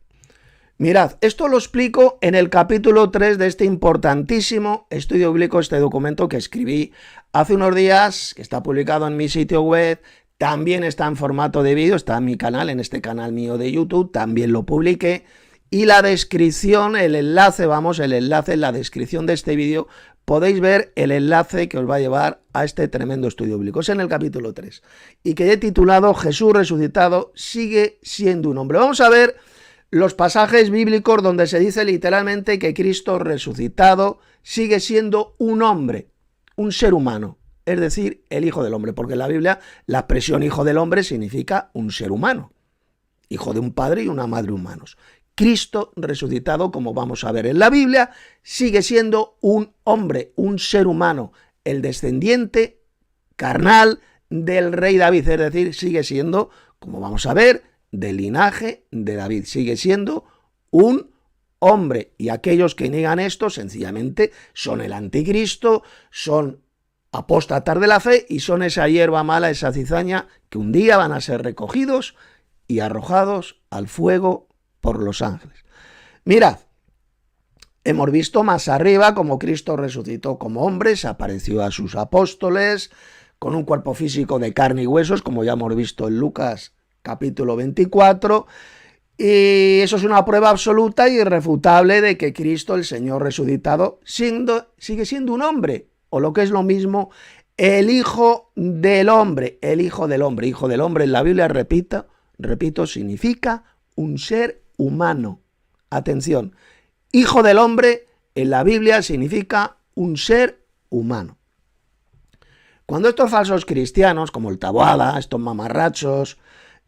Mirad, esto lo explico en el capítulo 3 de este importantísimo estudio bíblico, este documento que escribí hace unos días, que está publicado en mi sitio web, también está en formato de vídeo, está en mi canal, en este canal mío de YouTube, también lo publiqué, y la descripción, el enlace en la descripción de este vídeo, podéis ver el enlace que os va a llevar a este tremendo estudio bíblico. Es en el capítulo 3, y que he titulado Jesús resucitado sigue siendo un hombre. Vamos a ver los pasajes bíblicos donde se dice literalmente que Cristo resucitado sigue siendo un hombre, un ser humano, es decir, el Hijo del Hombre, porque en la Biblia la expresión Hijo del Hombre significa un ser humano, hijo de un padre y una madre humanos. Cristo resucitado, como vamos a ver en la Biblia, sigue siendo un hombre, un ser humano, el descendiente carnal del rey David, es decir, sigue siendo, como vamos a ver, del linaje de David, sigue siendo un hombre, y aquellos que niegan esto sencillamente son el anticristo, son apóstatas de la fe y son esa hierba mala, esa cizaña que un día van a ser recogidos y arrojados al fuego por los ángeles. Mirad, hemos visto más arriba como Cristo resucitó como hombre, se apareció a sus apóstoles con un cuerpo físico de carne y huesos, como ya hemos visto en Lucas capítulo 24, y eso es una prueba absoluta e irrefutable de que Cristo, el Señor resucitado, sigue siendo un hombre, o lo que es lo mismo, el Hijo del Hombre, el Hijo del Hombre. Hijo del Hombre en la Biblia, repito, significa un ser humano. Atención, Hijo del Hombre en la Biblia significa un ser humano. Cuando estos falsos cristianos, como el Taboada, estos mamarrachos,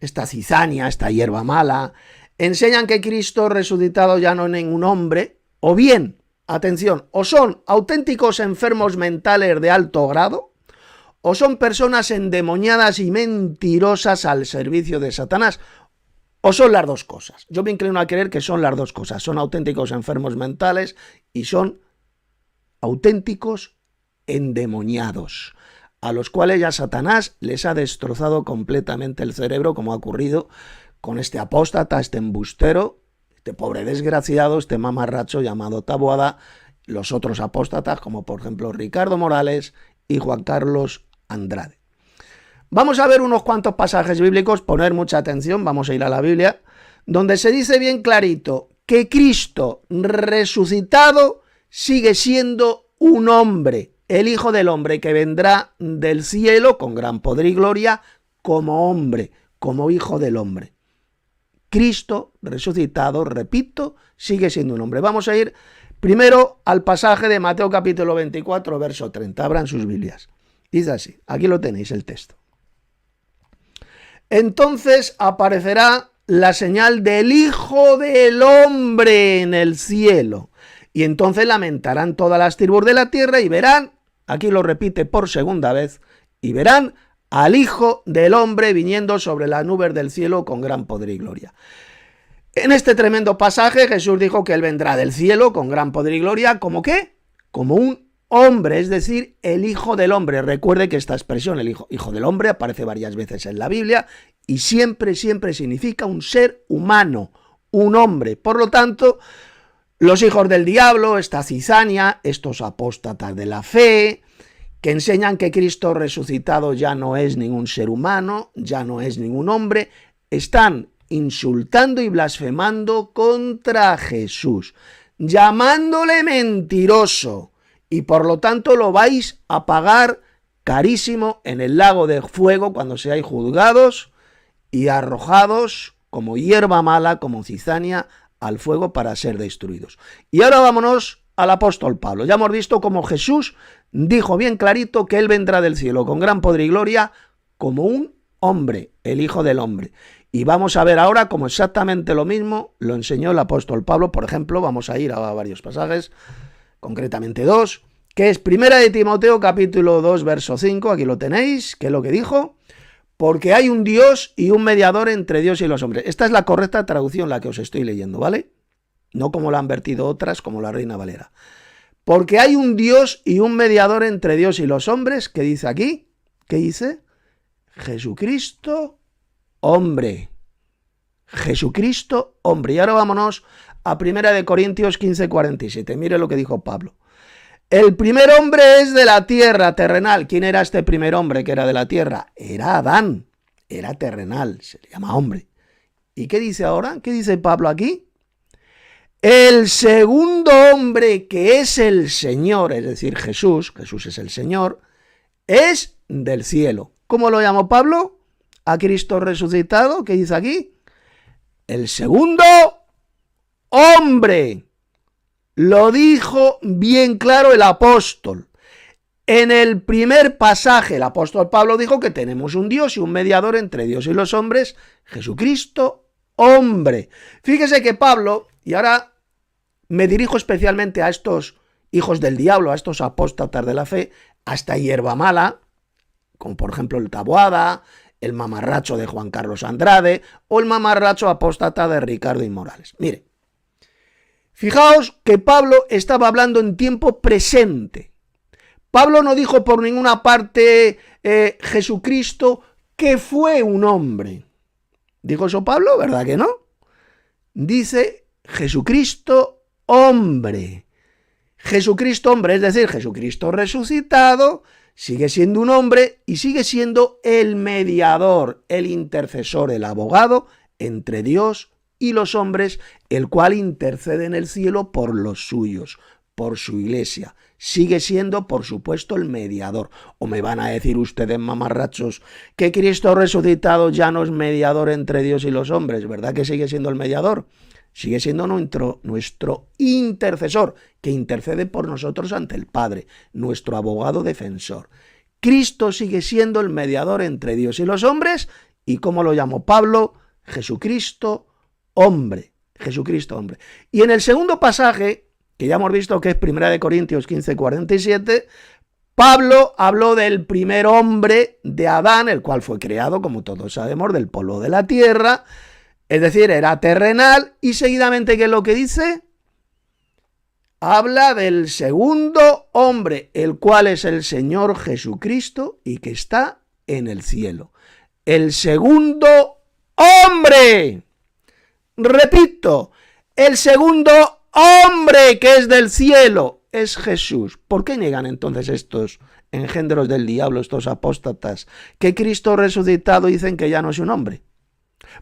esta cizaña, esta hierba mala, enseñan que Cristo resucitado ya no es ningún hombre, o bien atención, o son auténticos enfermos mentales de alto grado, o son personas endemoniadas y mentirosas al servicio de Satanás, o son las dos cosas. Yo me inclino a creer que son las dos cosas. Son auténticos enfermos mentales y son auténticos endemoniados, a los cuales ya Satanás les ha destrozado completamente el cerebro, como ha ocurrido con este apóstata, este embustero, este pobre desgraciado, este mamarracho llamado Taboada, los otros apóstatas, como por ejemplo Ricardo Morales y Juan Carlos Andrade. Vamos a ver unos cuantos pasajes bíblicos, poner mucha atención, vamos a ir a la Biblia, donde se dice bien clarito que Cristo resucitado sigue siendo un hombre, el Hijo del Hombre que vendrá del cielo con gran poder y gloria como hombre, como Hijo del Hombre. Cristo resucitado, repito, sigue siendo un hombre. Vamos a ir primero al pasaje de Mateo capítulo 24, verso 30. Abran sus Biblias. Dice así, aquí lo tenéis el texto. Entonces aparecerá la señal del Hijo del Hombre en el cielo. Y entonces lamentarán todas las tribus de la tierra y verán, aquí lo repite por segunda vez, y verán al Hijo del Hombre viniendo sobre las nubes del cielo con gran poder y gloria. En este tremendo pasaje Jesús dijo que Él vendrá del cielo con gran poder y gloria, ¿como qué? Como un hombre, es decir, el Hijo del Hombre. Recuerde que esta expresión, el hijo del Hombre, aparece varias veces en la Biblia y siempre significa un ser humano, un hombre. Por lo tanto, los hijos del diablo, esta cizaña, estos apóstatas de la fe, que enseñan que Cristo resucitado ya no es ningún ser humano, ya no es ningún hombre, están insultando y blasfemando contra Jesús, llamándole mentiroso. Y por lo tanto lo vais a pagar carísimo en el lago de fuego cuando seáis juzgados y arrojados como hierba mala, como cizaña, al fuego para ser destruidos. Y ahora vámonos al apóstol Pablo. Ya hemos visto cómo Jesús dijo bien clarito que Él vendrá del cielo con gran poder y gloria como un hombre, el Hijo del Hombre. Y vamos a ver ahora cómo exactamente lo mismo lo enseñó el apóstol Pablo. Por ejemplo, vamos a ir a varios pasajes, concretamente dos, que es Primera de Timoteo capítulo 2 verso 5, aquí lo tenéis, que es lo que dijo, porque hay un Dios y un mediador entre Dios y los hombres. Esta es la correcta traducción, la que os estoy leyendo, ¿vale? No como la han vertido otras, como la Reina Valera. Porque hay un Dios y un mediador entre Dios y los hombres, ¿qué dice aquí? ¿Qué dice? Jesucristo, hombre. Jesucristo, hombre. Y ahora vámonos a 1 Corintios 15:47. Mire lo que dijo Pablo. El primer hombre es de la tierra, terrenal. ¿Quién era este primer hombre que era de la tierra? Era Adán. Era terrenal, se le llama hombre. ¿Y qué dice ahora? ¿Qué dice Pablo aquí? El segundo hombre, que es el Señor, es decir, Jesús es el Señor, es del cielo. ¿Cómo lo llamó Pablo? A Cristo resucitado, ¿qué dice aquí? El segundo hombre. Lo dijo bien claro el apóstol. En el primer pasaje, el apóstol Pablo dijo que tenemos un Dios y un mediador entre Dios y los hombres, Jesucristo, hombre. Fíjese que Pablo, y ahora me dirijo especialmente a estos hijos del diablo, a estos apóstatas de la fe, a esta hierba mala, como por ejemplo el Taboada, el mamarracho de Juan Carlos Andrade o el mamarracho apóstata de Ricardo Morales. Mire, fijaos que Pablo estaba hablando en tiempo presente. Pablo no dijo por ninguna parte Jesucristo que fue un hombre. ¿Dijo eso Pablo? ¿Verdad que no? Dice Jesucristo hombre. Jesucristo hombre, es decir, Jesucristo resucitado, sigue siendo un hombre y sigue siendo el mediador, el intercesor, el abogado entre Dios y los hombres, el cual intercede en el cielo por los suyos, por su iglesia. Sigue siendo, por supuesto, el mediador. O me van a decir ustedes, mamarrachos, que Cristo resucitado ya no es mediador entre Dios y los hombres, ¿verdad que sigue siendo el mediador? Sigue siendo nuestro intercesor, que intercede por nosotros ante el Padre, nuestro abogado defensor. Cristo sigue siendo el mediador entre Dios y los hombres, y como lo llamó Pablo, Jesucristo hombre. Jesucristo hombre. Y en el segundo pasaje que ya hemos visto que es 1 Corintios 15:47, Pablo habló del primer hombre de Adán, el cual fue creado, como todos sabemos, del polvo de la tierra, es decir, era terrenal, y seguidamente, ¿qué es lo que dice? Habla del segundo hombre, el cual es el Señor Jesucristo y que está en el cielo. El segundo hombre, repito, el segundo hombre que es del cielo es Jesús. ¿Por qué niegan entonces estos engendros del diablo, estos apóstatas, que Cristo resucitado dicen que ya no es un hombre?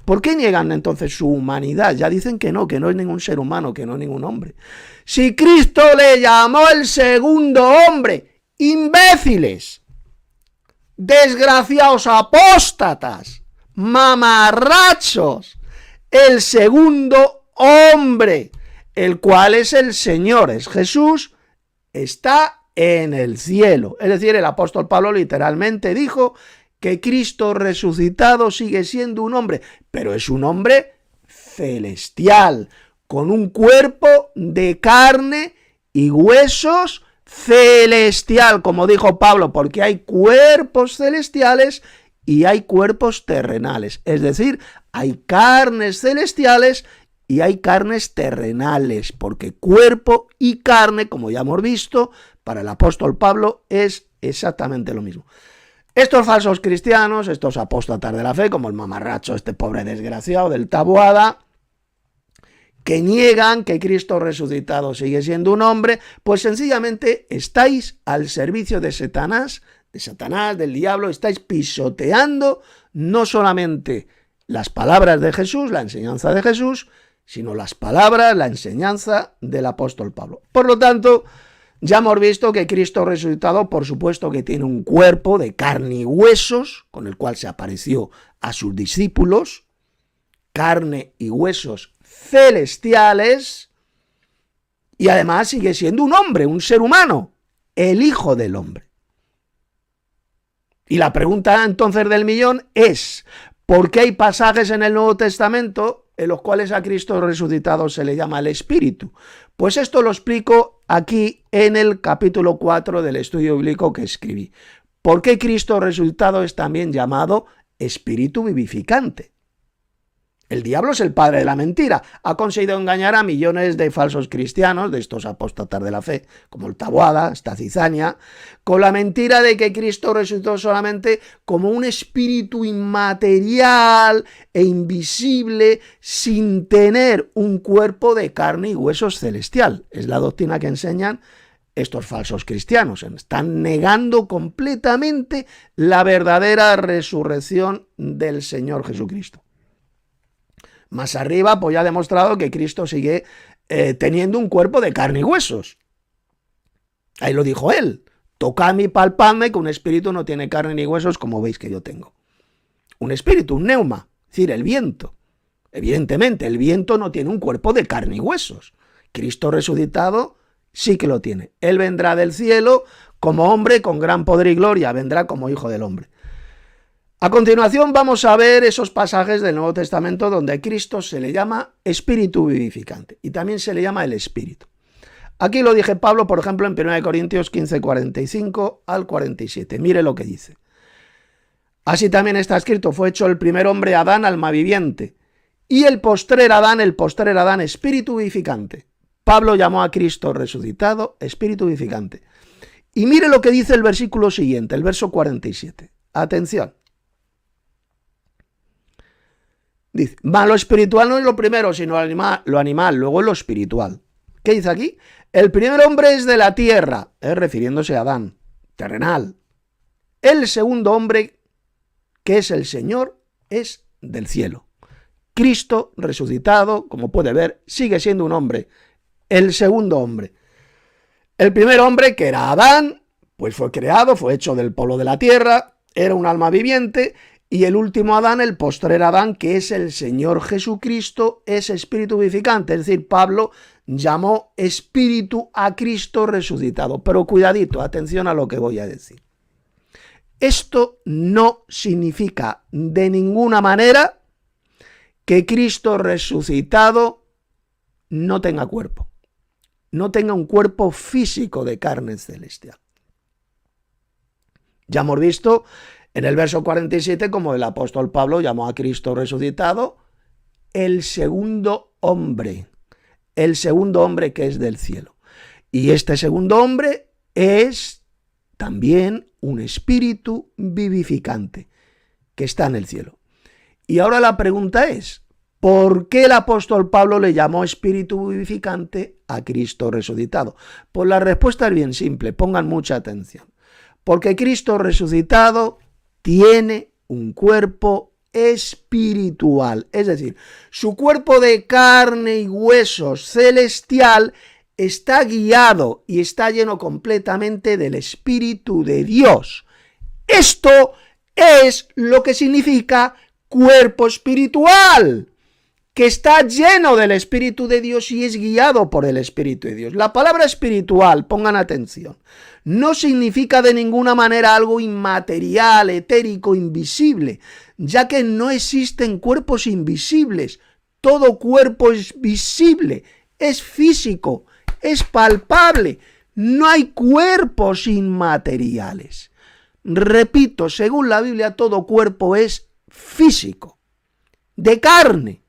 ¿Por qué niegan entonces su humanidad? Ya dicen que no es ningún ser humano, que no es ningún hombre. Si Cristo le llamó el segundo hombre, imbéciles, desgraciados apóstatas, mamarrachos, el segundo hombre, el cual es el Señor, es Jesús, está en el cielo. Es decir, el apóstol Pablo literalmente dijo que Cristo resucitado sigue siendo un hombre, pero es un hombre celestial, con un cuerpo de carne y huesos celestial, como dijo Pablo, porque hay cuerpos celestiales y hay cuerpos terrenales, es decir, hay carnes celestiales y hay carnes terrenales, porque cuerpo y carne, como ya hemos visto, para el apóstol Pablo es exactamente lo mismo. Estos falsos cristianos, estos apóstatas de la fe, como el mamarracho, este pobre desgraciado del Taboada, que niegan que Cristo resucitado sigue siendo un hombre, pues sencillamente estáis al servicio de Satanás, del diablo, estáis pisoteando no solamente las palabras de Jesús, la enseñanza de Jesús, sino las palabras, la enseñanza del apóstol Pablo. Por lo tanto, ya hemos visto que Cristo resucitado, por supuesto que tiene un cuerpo de carne y huesos, con el cual se apareció a sus discípulos, carne y huesos celestiales, y además sigue siendo un hombre, un ser humano, el Hijo del Hombre. Y la pregunta entonces del millón es, ¿por qué hay pasajes en el Nuevo Testamento en los cuales a Cristo resucitado se le llama el Espíritu? Pues esto lo explico aquí en el capítulo 4 del estudio bíblico que escribí. ¿Por qué Cristo resucitado es también llamado Espíritu vivificante? El diablo es el padre de la mentira. Ha conseguido engañar a millones de falsos cristianos, de estos apóstatas de la fe, como el Taboada, esta cizaña, con la mentira de que Cristo resucitó solamente como un espíritu inmaterial e invisible, sin tener un cuerpo de carne y huesos celestial. Es la doctrina que enseñan estos falsos cristianos. Están negando completamente la verdadera resurrección del Señor Jesucristo. Más arriba, pues ya ha demostrado que Cristo sigue teniendo un cuerpo de carne y huesos. Ahí lo dijo él. Tocadme y palpadme, que un espíritu no tiene carne ni huesos, como veis que yo tengo. Un espíritu, un neuma, es decir, el viento. Evidentemente, el viento no tiene un cuerpo de carne y huesos. Cristo resucitado sí que lo tiene. Él vendrá del cielo como hombre con gran poder y gloria, vendrá como Hijo del Hombre. A continuación vamos a ver esos pasajes del Nuevo Testamento donde a Cristo se le llama Espíritu vivificante y también se le llama el Espíritu. Aquí lo dije Pablo, por ejemplo, en 1 Corintios 15:45 al 47. Mire lo que dice. Así también está escrito, fue hecho el primer hombre Adán, alma viviente, y el postrer Adán, Espíritu vivificante. Pablo llamó a Cristo resucitado Espíritu vivificante. Y mire lo que dice el versículo siguiente, el verso 47. Atención. Dice, lo espiritual no es lo primero, sino lo animal, luego lo espiritual. ¿Qué dice aquí? El primer hombre es de la tierra, refiriéndose a Adán, terrenal. El segundo hombre, que es el Señor, es del cielo. Cristo resucitado, como puede ver, sigue siendo un hombre, el segundo hombre. El primer hombre, que era Adán, pues fue creado, fue hecho del polvo de la tierra, era un alma viviente. Y el último Adán, el postrer Adán, que es el Señor Jesucristo, es espíritu vivificante. Es decir, Pablo llamó espíritu a Cristo resucitado. Pero cuidadito, atención a lo que voy a decir. Esto no significa de ninguna manera que Cristo resucitado no tenga cuerpo. no tenga un cuerpo físico de carne celestial. Ya hemos visto en el verso 47 como el apóstol Pablo llamó a Cristo resucitado el segundo hombre que es del cielo. Y este segundo hombre es también un espíritu vivificante que está en el cielo. Y ahora la pregunta es, ¿por qué el apóstol Pablo le llamó espíritu vivificante a Cristo resucitado? Pues la respuesta es bien simple, pongan mucha atención. Porque Cristo resucitado tiene un cuerpo espiritual, es decir, su cuerpo de carne y huesos celestial está guiado y está lleno completamente del Espíritu de Dios. Esto es lo que significa cuerpo espiritual, que está lleno del Espíritu de Dios y es guiado por el Espíritu de Dios. La palabra espiritual, pongan atención, no significa de ninguna manera algo inmaterial, etérico, invisible, ya que no existen cuerpos invisibles. Todo cuerpo es visible, es físico, es palpable. No hay cuerpos inmateriales. Repito, según la Biblia, todo cuerpo es físico, de carne.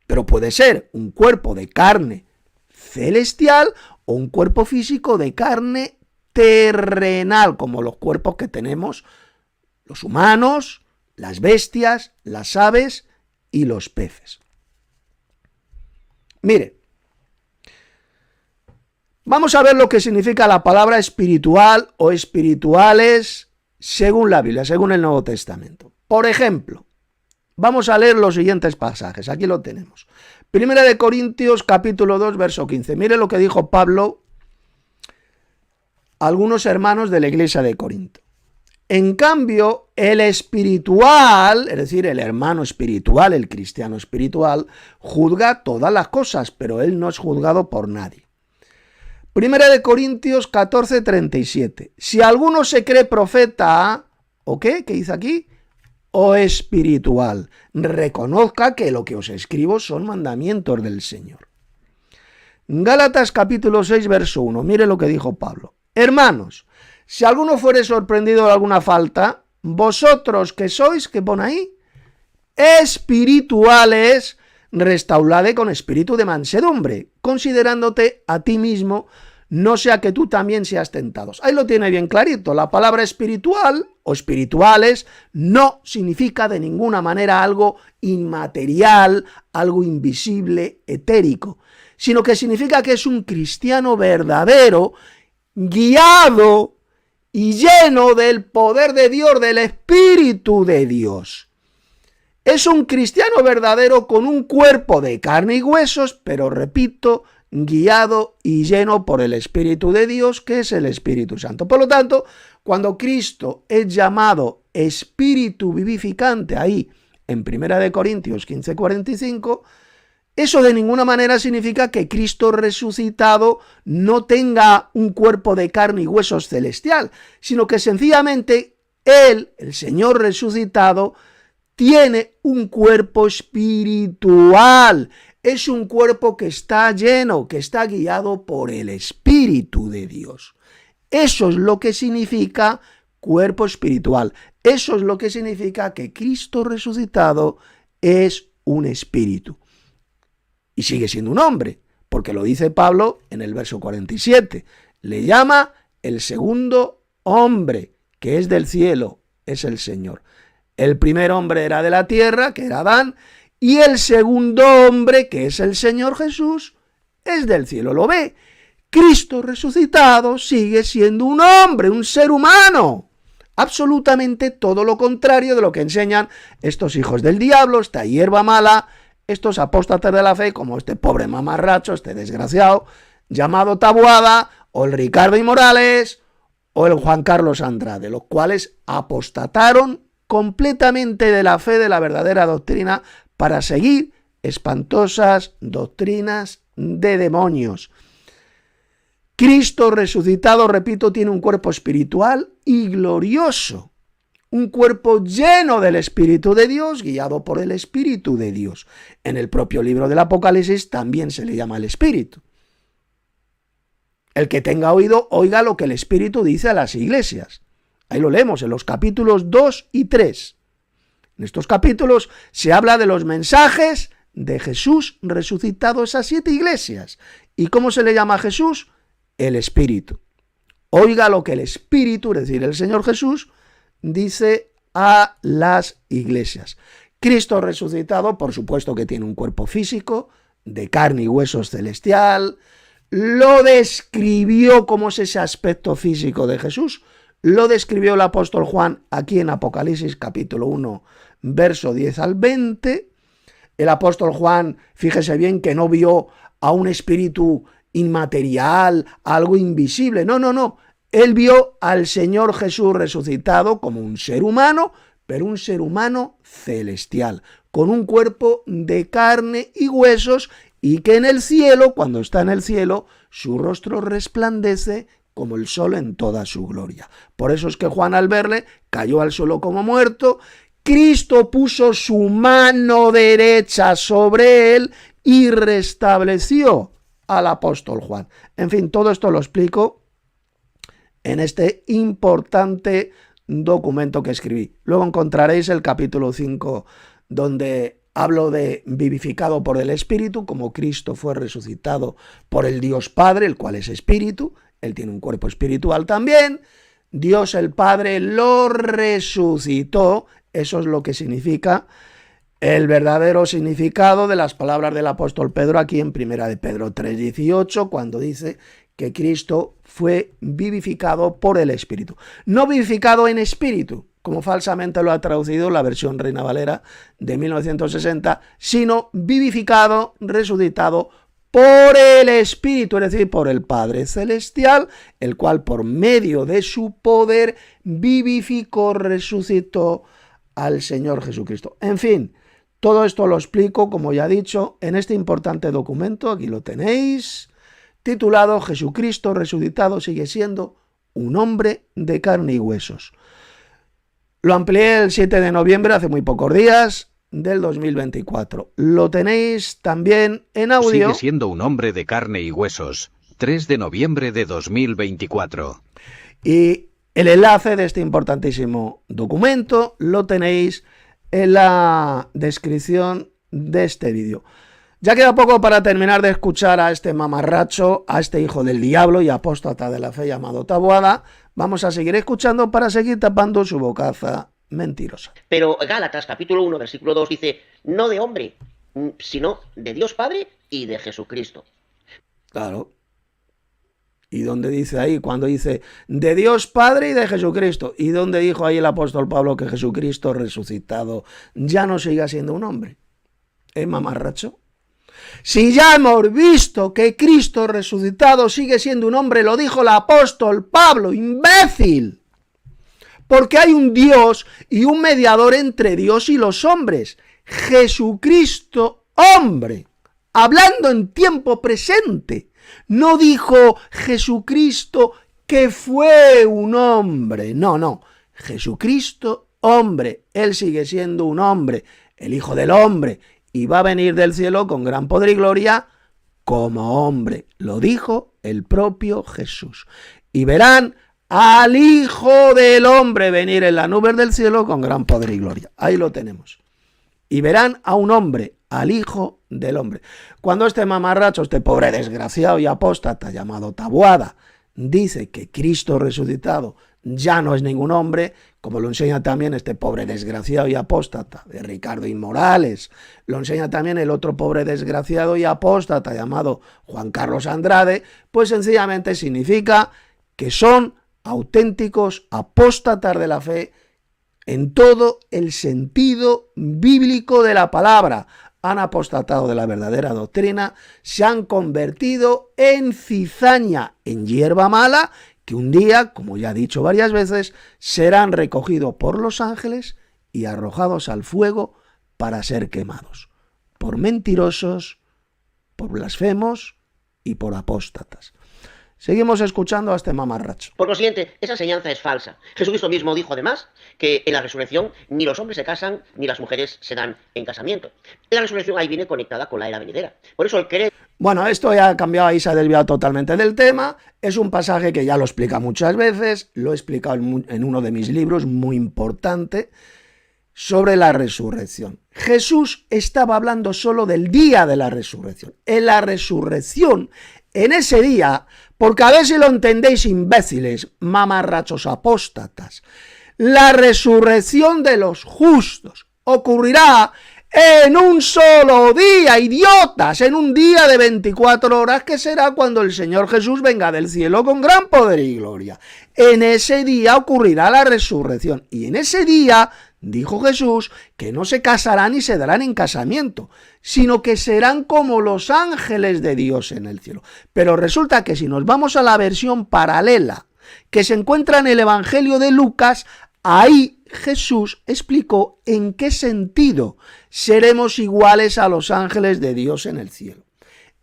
Pero puede ser un cuerpo de carne celestial o un cuerpo físico de carne terrenal, como los cuerpos que tenemos los humanos, las bestias, las aves y los peces. Mire, vamos a ver lo que significa la palabra espiritual o espirituales según la Biblia, según el Nuevo Testamento. Por ejemplo, vamos a leer los siguientes pasajes. Aquí lo tenemos. Primera de Corintios, capítulo 2, verso 15. Mire lo que dijo Pablo a algunos hermanos de la iglesia de Corinto. En cambio, el espiritual, es decir, el hermano espiritual, el cristiano espiritual, juzga todas las cosas, pero él no es juzgado por nadie. Primera de Corintios 14, 37. Si alguno se cree profeta, ¿o qué? ¿Qué dice aquí? O espiritual, reconozca que lo que os escribo son mandamientos del Señor. Gálatas capítulo 6, verso 1. Mire lo que dijo Pablo. Hermanos, si alguno fuere sorprendido de alguna falta, vosotros que sois, ¿qué pone ahí? Espirituales, restaurad con espíritu de mansedumbre, considerándote a ti mismo, no sea que tú también seas tentados. Ahí lo tiene bien clarito. La palabra espiritual o espirituales no significa de ninguna manera algo inmaterial, algo invisible, etérico, sino que significa que es un cristiano verdadero, guiado y lleno del poder de Dios, del Espíritu de Dios. Es un cristiano verdadero con un cuerpo de carne y huesos, pero repito, guiado y lleno por el Espíritu de Dios, que es el Espíritu Santo. Por lo tanto, cuando Cristo es llamado Espíritu vivificante, ahí en 1 Corintios 15, 45, eso de ninguna manera significa que Cristo resucitado no tenga un cuerpo de carne y huesos celestial, sino que sencillamente Él, el Señor resucitado, tiene un cuerpo espiritual. Es un cuerpo que está lleno, que está guiado por el Espíritu de Dios. Eso es lo que significa cuerpo espiritual. Eso es lo que significa que Cristo resucitado es un espíritu. Y sigue siendo un hombre, porque lo dice Pablo en el verso 47. Le llama el segundo hombre, que es del cielo, es el Señor. El primer hombre era de la tierra, que era Adán, y el segundo hombre, que es el Señor Jesús, es del cielo. ¿Lo ve? Cristo resucitado sigue siendo un hombre, un ser humano. Absolutamente todo lo contrario de lo que enseñan estos hijos del diablo, esta hierba mala, estos apóstatas de la fe, como este pobre mamarracho, este desgraciado, llamado Taboada, o el Ricardo y Morales, o el Juan Carlos Andrade, los cuales apostataron completamente de la fe de la verdadera doctrina para seguir espantosas doctrinas de demonios. Cristo resucitado, repito, tiene un cuerpo espiritual y glorioso, un cuerpo lleno del Espíritu de Dios, guiado por el Espíritu de Dios. En el propio libro del Apocalipsis también se le llama el Espíritu. El que tenga oído, oiga lo que el Espíritu dice a las iglesias. Ahí lo leemos en los capítulos 2 y 3. En estos capítulos se habla de los mensajes de Jesús resucitado a esas 7 iglesias. ¿Y cómo se le llama a Jesús? El Espíritu. Oiga lo que el Espíritu, es decir, el Señor Jesús, dice a las iglesias. Cristo resucitado, por supuesto que tiene un cuerpo físico, de carne y huesos celestial. Lo describió como es ese aspecto físico de Jesús. Lo describió el apóstol Juan aquí en Apocalipsis capítulo 1, verso 10 al 20. El apóstol Juan, fíjese bien que no vio a un espíritu inmaterial, algo invisible. No, no, no. Él vio al Señor Jesús resucitado como un ser humano, pero un ser humano celestial, con un cuerpo de carne y huesos, y que en el cielo, cuando está en el cielo, su rostro resplandece como el sol en toda su gloria. Por eso es que Juan, al verle, cayó al suelo como muerto. Cristo puso su mano derecha sobre él y restableció al apóstol Juan. En fin, todo esto lo explico en este importante documento que escribí. Luego encontraréis el capítulo 5, donde hablo de vivificado por el Espíritu, como Cristo fue resucitado por el Dios Padre, el cual es Espíritu. Él tiene un cuerpo espiritual también. Dios el Padre lo resucitó. Eso es lo que significa el verdadero significado de las palabras del apóstol Pedro aquí en 1 de Pedro 3:18, cuando dice que Cristo fue vivificado por el Espíritu. No vivificado en espíritu, como falsamente lo ha traducido la versión Reina Valera de 1960, sino vivificado, resucitado por el Espíritu, es decir, por el Padre Celestial, el cual por medio de su poder vivificó, resucitó al Señor Jesucristo. En fin, todo esto lo explico, como ya he dicho, en este importante documento, aquí lo tenéis, titulado Jesucristo resucitado sigue siendo un hombre de carne y huesos. Lo amplié el 7 de noviembre, hace muy pocos días, del 2024. Lo tenéis también en audio. Sigue siendo un hombre de carne y huesos. 3 de noviembre de 2024. Y el enlace de este importantísimo documento lo tenéis en la descripción de este vídeo. Ya queda poco para terminar de escuchar a este mamarracho, a este hijo del diablo y apóstata de la fe llamado Taboada. Vamos a seguir escuchando para seguir tapando su bocaza mentirosa. Pero Gálatas capítulo 1, versículo 2 dice, no de hombre, sino de Dios Padre y de Jesucristo. Claro. ¿Y dónde dice ahí? Cuando dice de Dios Padre y de Jesucristo. ¿Y dónde dijo ahí el apóstol Pablo que Jesucristo resucitado ya no siga siendo un hombre? Mamarracho. Si ya hemos visto que Cristo resucitado sigue siendo un hombre, lo dijo el apóstol Pablo, imbécil. Porque hay un Dios y un mediador entre Dios y los hombres. Jesucristo, hombre, hablando en tiempo presente. No dijo Jesucristo que fue un hombre. No, no. Jesucristo, hombre. Él sigue siendo un hombre, el Hijo del Hombre. Y va a venir del cielo con gran poder y gloria como hombre. Lo dijo el propio Jesús. Y verán al Hijo del Hombre venir en las nubes del cielo con gran poder y gloria. Ahí lo tenemos. Y verán a un hombre, al Hijo del Hombre. Cuando este mamarracho, este pobre desgraciado y apóstata llamado Taboada, dice que Cristo resucitado ya no es ningún hombre, como lo enseña también este pobre desgraciado y apóstata de Ricardo Inmorales, lo enseña también el otro pobre desgraciado y apóstata llamado Juan Carlos Andrade, pues sencillamente significa que son auténticos apóstatas de la fe en todo el sentido bíblico de la palabra. Han apostatado de la verdadera doctrina, se han convertido en cizaña, en hierba mala, que un día, como ya he dicho varias veces, serán recogidos por los ángeles y arrojados al fuego para ser quemados, por mentirosos, por blasfemos y por apóstatas. Seguimos escuchando a este mamarracho. Por lo siguiente, esa enseñanza es falsa. Jesucristo mismo dijo además que en la resurrección ni los hombres se casan ni las mujeres se dan en casamiento. La resurrección ahí viene conectada con la era venidera. Por eso el creer... Bueno, esto ya ha cambiado y se ha desviado totalmente del tema. Es un pasaje que ya lo explica muchas veces, lo he explicado en uno de mis libros, muy importante, sobre la resurrección. Jesús estaba hablando solo del día de la resurrección. En la resurrección, en ese día, porque a ver si lo entendéis, imbéciles, mamarrachos apóstatas, la resurrección de los justos ocurrirá en un solo día, idiotas, en un día de 24 horas, que será cuando el Señor Jesús venga del cielo con gran poder y gloria. En ese día ocurrirá la resurrección. Y en ese día, dijo Jesús, que no se casarán ni se darán en casamiento, sino que serán como los ángeles de Dios en el cielo. Pero resulta que si nos vamos a la versión paralela que se encuentra en el Evangelio de Lucas, ahí Jesús explicó en qué sentido seremos iguales a los ángeles de Dios en el cielo.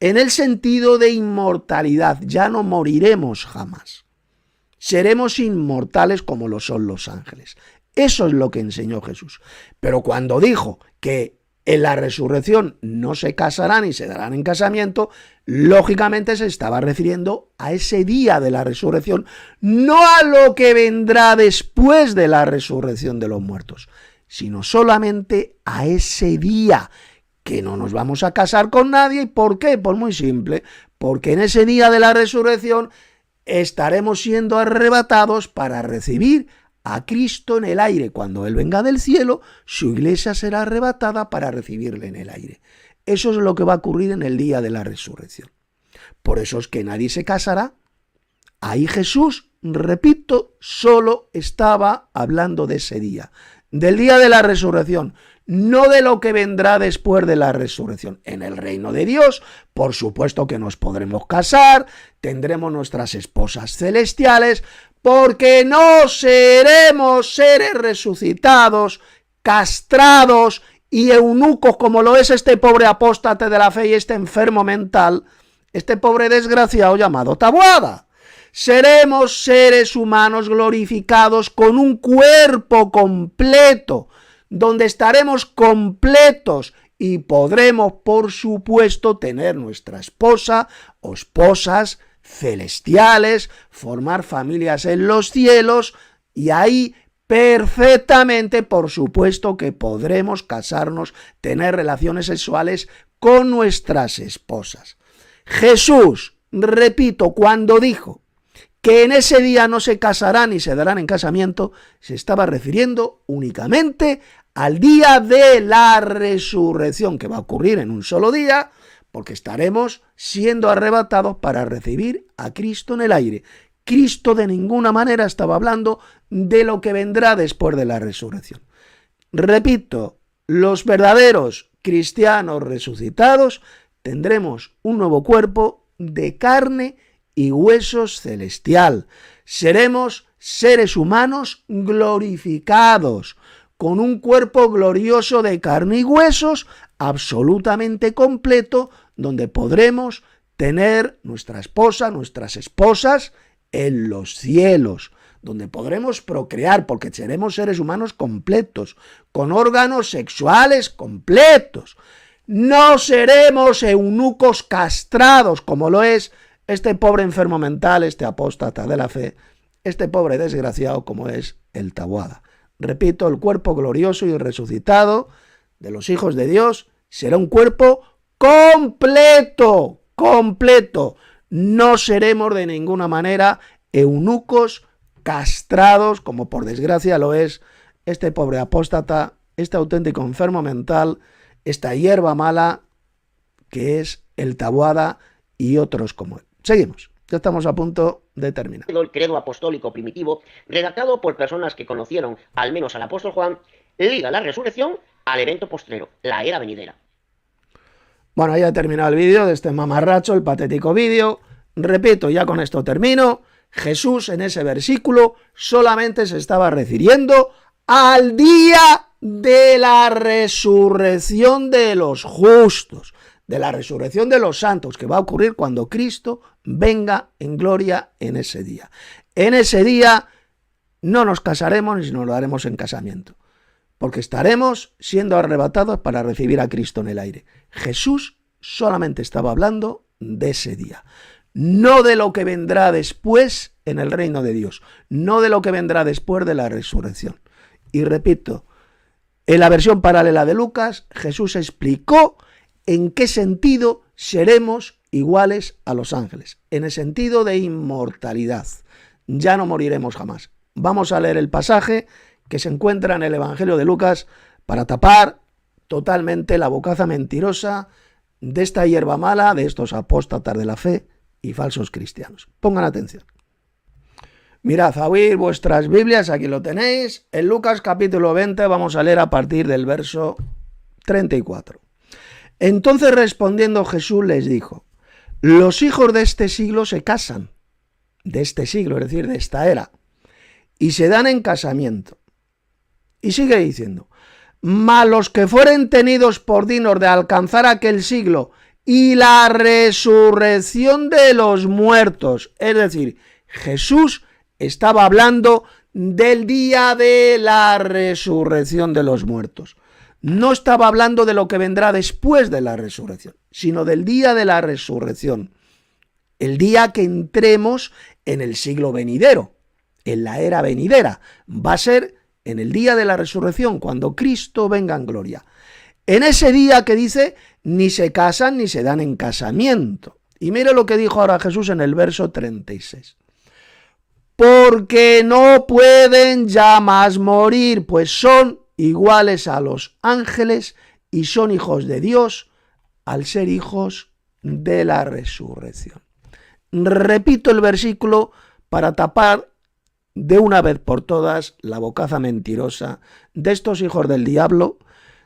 En el sentido de inmortalidad, ya no moriremos jamás. Seremos inmortales como lo son los ángeles. Eso es lo que enseñó Jesús. Pero cuando dijo que en la resurrección no se casarán y se darán en casamiento, lógicamente se estaba refiriendo a ese día de la resurrección, no a lo que vendrá después de la resurrección de los muertos, sino solamente a ese día, que no nos vamos a casar con nadie. ¿Y por qué? Pues muy simple, porque en ese día de la resurrección estaremos siendo arrebatados para recibir a Cristo en el aire. Cuando Él venga del cielo, su iglesia será arrebatada para recibirle en el aire. Eso es lo que va a ocurrir en el día de la resurrección. Por eso es que nadie se casará. Ahí Jesús, repito, solo estaba hablando de ese día, del día de la resurrección, no de lo que vendrá después de la resurrección. En el reino de Dios, por supuesto que nos podremos casar, tendremos nuestras esposas celestiales, porque no seremos seres resucitados, castrados y eunucos como lo es este pobre apóstate de la fe y este enfermo mental, este pobre desgraciado llamado Taboada. Seremos seres humanos glorificados con un cuerpo completo, donde estaremos completos y podremos, por supuesto, tener nuestra esposa o esposas celestiales, formar familias en los cielos, y ahí perfectamente, por supuesto, que podremos casarnos, tener relaciones sexuales con nuestras esposas. Jesús, repito, cuando dijo que en ese día no se casarán ni se darán en casamiento, se estaba refiriendo únicamente al día de la resurrección, que va a ocurrir en un solo día, porque estaremos siendo arrebatados para recibir a Cristo en el aire. Cristo de ninguna manera estaba hablando de lo que vendrá después de la resurrección. Repito, los verdaderos cristianos resucitados tendremos un nuevo cuerpo de carne y huesos celestial. Seremos seres humanos glorificados, con un cuerpo glorioso de carne y huesos, absolutamente completo, donde podremos tener nuestra esposa, nuestras esposas en los cielos, donde podremos procrear, porque seremos seres humanos completos, con órganos sexuales completos. No seremos eunucos castrados, como lo es este pobre enfermo mental, este apóstata de la fe, este pobre desgraciado como es el Taboada. Repito, el cuerpo glorioso y resucitado de los hijos de Dios será un cuerpo completo, completo. No seremos de ninguna manera eunucos castrados, como por desgracia lo es este pobre apóstata, este auténtico enfermo mental, esta hierba mala que es el Taboada y otros como él. Seguimos, ya estamos a punto de terminar. El credo apostólico primitivo, redactado por personas que conocieron al menos al apóstol Juan, liga la resurrección al evento postrero, la era venidera. Bueno, ya he terminado el vídeo de este mamarracho, el patético vídeo. Repito, ya con esto termino. Jesús en ese versículo solamente se estaba refiriendo al día de la resurrección de los justos, de la resurrección de los santos, que va a ocurrir cuando Cristo venga en gloria en ese día. En ese día no nos casaremos ni nos daremos en casamiento, porque estaremos siendo arrebatados para recibir a Cristo en el aire. Jesús solamente estaba hablando de ese día, no de lo que vendrá después en el reino de Dios, no de lo que vendrá después de la resurrección. Y repito, en la versión paralela de Lucas, Jesús explicó en qué sentido seremos iguales a los ángeles, en el sentido de inmortalidad. Ya no moriremos jamás. Vamos a leer el pasaje que se encuentra en el Evangelio de Lucas para tapar totalmente la bocaza mentirosa de esta hierba mala, de estos apóstatas de la fe y falsos cristianos. Pongan atención. Mirad, abrid vuestras Biblias, aquí lo tenéis. En Lucas capítulo 20 vamos a leer a partir del verso 34. Entonces respondiendo Jesús les dijo: los hijos de este siglo se casan, de este siglo, es decir, de esta era, y se dan en casamiento. Y sigue diciendo: mas los que fueren tenidos por dignos de alcanzar aquel siglo y la resurrección de los muertos, es decir, Jesús estaba hablando del día de la resurrección de los muertos. No estaba hablando de lo que vendrá después de la resurrección, sino del día de la resurrección. El día que entremos en el siglo venidero, en la era venidera. Va a ser en el día de la resurrección, cuando Cristo venga en gloria. En ese día que dice, ni se casan ni se dan en casamiento. Y mire lo que dijo ahora Jesús en el verso 36. Porque no pueden ya más morir, pues son iguales a los ángeles y son hijos de Dios al ser hijos de la resurrección. Repito el versículo para tapar de una vez por todas la bocaza mentirosa de estos hijos del diablo,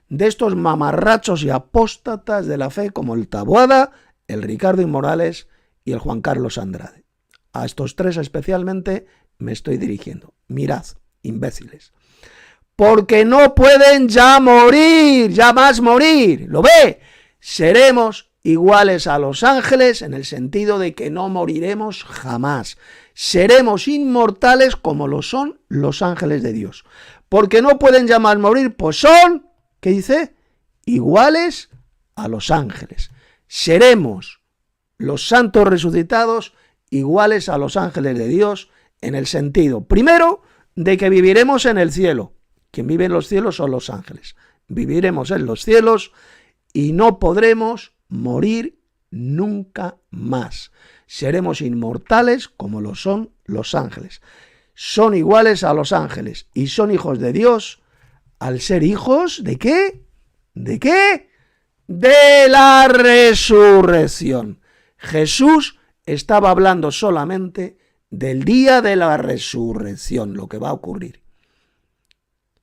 de estos mamarrachos y apóstatas de la fe como el Taboada, el Ricardo y Morales y el Juan Carlos Andrade. A estos tres especialmente me estoy dirigiendo. Mirad, imbéciles. Porque no pueden ya morir, ya más morir. ¿Lo ve? Seremos iguales a los ángeles en el sentido de que no moriremos jamás. Seremos inmortales como lo son los ángeles de Dios. Porque no pueden ya más morir, pues son, ¿qué dice? Iguales a los ángeles. Seremos los santos resucitados iguales a los ángeles de Dios en el sentido, primero, de que viviremos en el cielo. Quien vive en los cielos son los ángeles. Viviremos en los cielos y no podremos morir nunca más. Seremos inmortales como lo son los ángeles. Son iguales a los ángeles y son hijos de Dios al ser hijos ¿de qué? ¿De qué? De la resurrección. Jesús estaba hablando solamente del día de la resurrección, lo que va a ocurrir.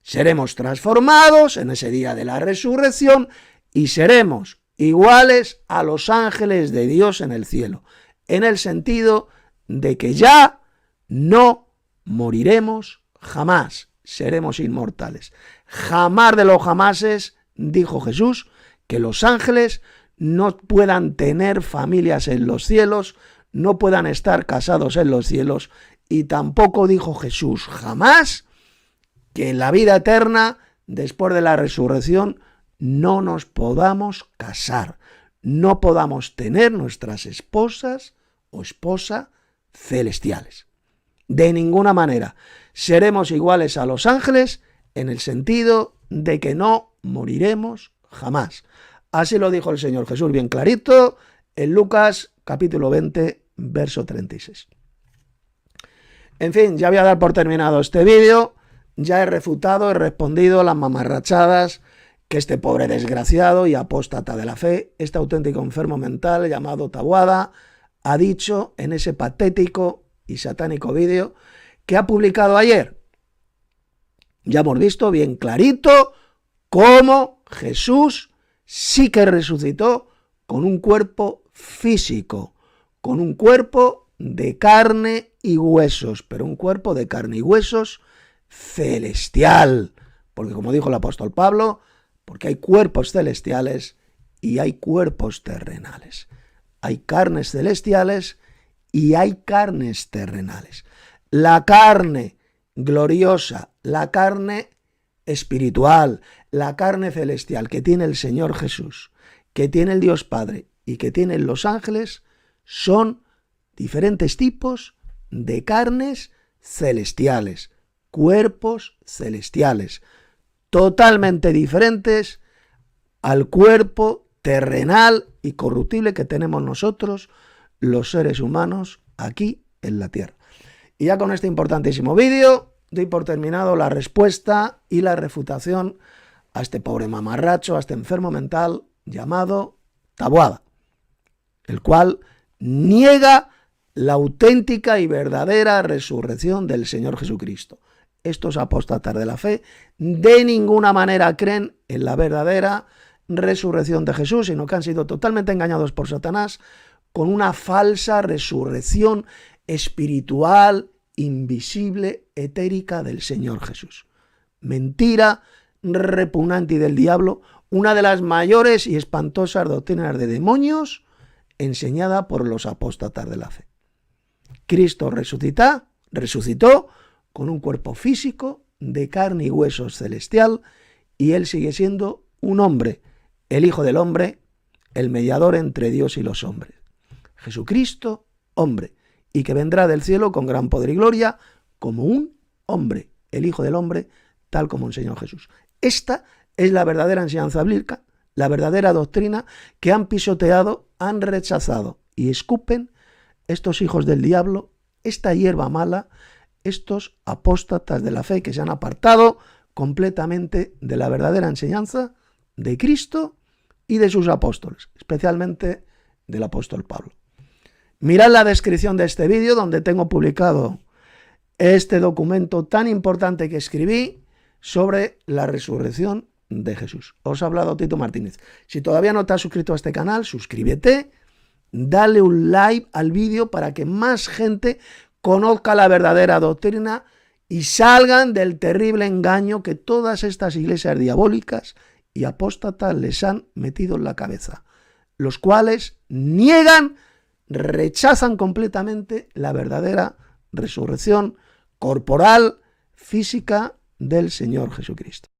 Seremos transformados en ese día de la resurrección y seremos iguales a los ángeles de Dios en el cielo, en el sentido de que ya no moriremos jamás, seremos inmortales. Jamás de los jamases, dijo Jesús, que los ángeles no puedan tener familias en los cielos, no puedan estar casados en los cielos, y tampoco dijo Jesús jamás que en la vida eterna, después de la resurrección, no nos podamos casar, no podamos tener nuestras esposas o esposa celestiales. De ninguna manera. Seremos iguales a los ángeles en el sentido de que no moriremos jamás. Así lo dijo el Señor Jesús bien clarito en Lucas capítulo 20, verso 36. En fin, ya voy a dar por terminado este vídeo. Ya he refutado, he respondido a las mamarrachadas que este pobre desgraciado y apóstata de la fe, este auténtico enfermo mental llamado Taboada, ha dicho en ese patético y satánico vídeo que ha publicado ayer. Ya hemos visto bien clarito cómo Jesús sí que resucitó con un cuerpo físico, con un cuerpo de carne y huesos, pero un cuerpo de carne y huesos celestial, porque como dijo el apóstol Pablo, porque hay cuerpos celestiales y hay cuerpos terrenales. Hay carnes celestiales y hay carnes terrenales. La carne gloriosa, la carne espiritual, la carne celestial que tiene el Señor Jesús, que tiene el Dios Padre y que tienen los ángeles son diferentes tipos de carnes celestiales, cuerpos celestiales, totalmente diferentes al cuerpo terrenal y corruptible que tenemos nosotros, los seres humanos, aquí en la tierra. Y ya con este importantísimo vídeo doy por terminado la respuesta y la refutación a este pobre mamarracho, a este enfermo mental llamado Taboada, el cual niega la auténtica y verdadera resurrección del Señor Jesucristo. Estos apóstatas de la fe de ninguna manera creen en la verdadera resurrección de Jesús, sino que han sido totalmente engañados por Satanás con una falsa resurrección espiritual, invisible, etérica del Señor Jesús. Mentira repugnante y del diablo, una de las mayores y espantosas doctrinas de demonios enseñada por los apóstatas de la fe. Cristo resucitó con un cuerpo físico de carne y huesos celestial, y él sigue siendo un hombre, el Hijo del Hombre, el mediador entre Dios y los hombres. Jesucristo, hombre, y que vendrá del cielo con gran poder y gloria como un hombre, el Hijo del Hombre, tal como enseñó Jesús. Esta es la verdadera enseñanza bíblica, la verdadera doctrina que han pisoteado, han rechazado y escupen estos hijos del diablo, esta hierba mala, estos apóstatas de la fe que se han apartado completamente de la verdadera enseñanza de Cristo y de sus apóstoles, especialmente del apóstol Pablo. Mirad la descripción de este vídeo donde tengo publicado este documento tan importante que escribí sobre la resurrección de Jesús. Os ha hablado Tito Martínez. Si todavía no te has suscrito a este canal, suscríbete, dale un like al vídeo para que más gente conozca la verdadera doctrina y salgan del terrible engaño que todas estas iglesias diabólicas y apóstatas les han metido en la cabeza, los cuales niegan, rechazan completamente la verdadera resurrección corporal, física del Señor Jesucristo.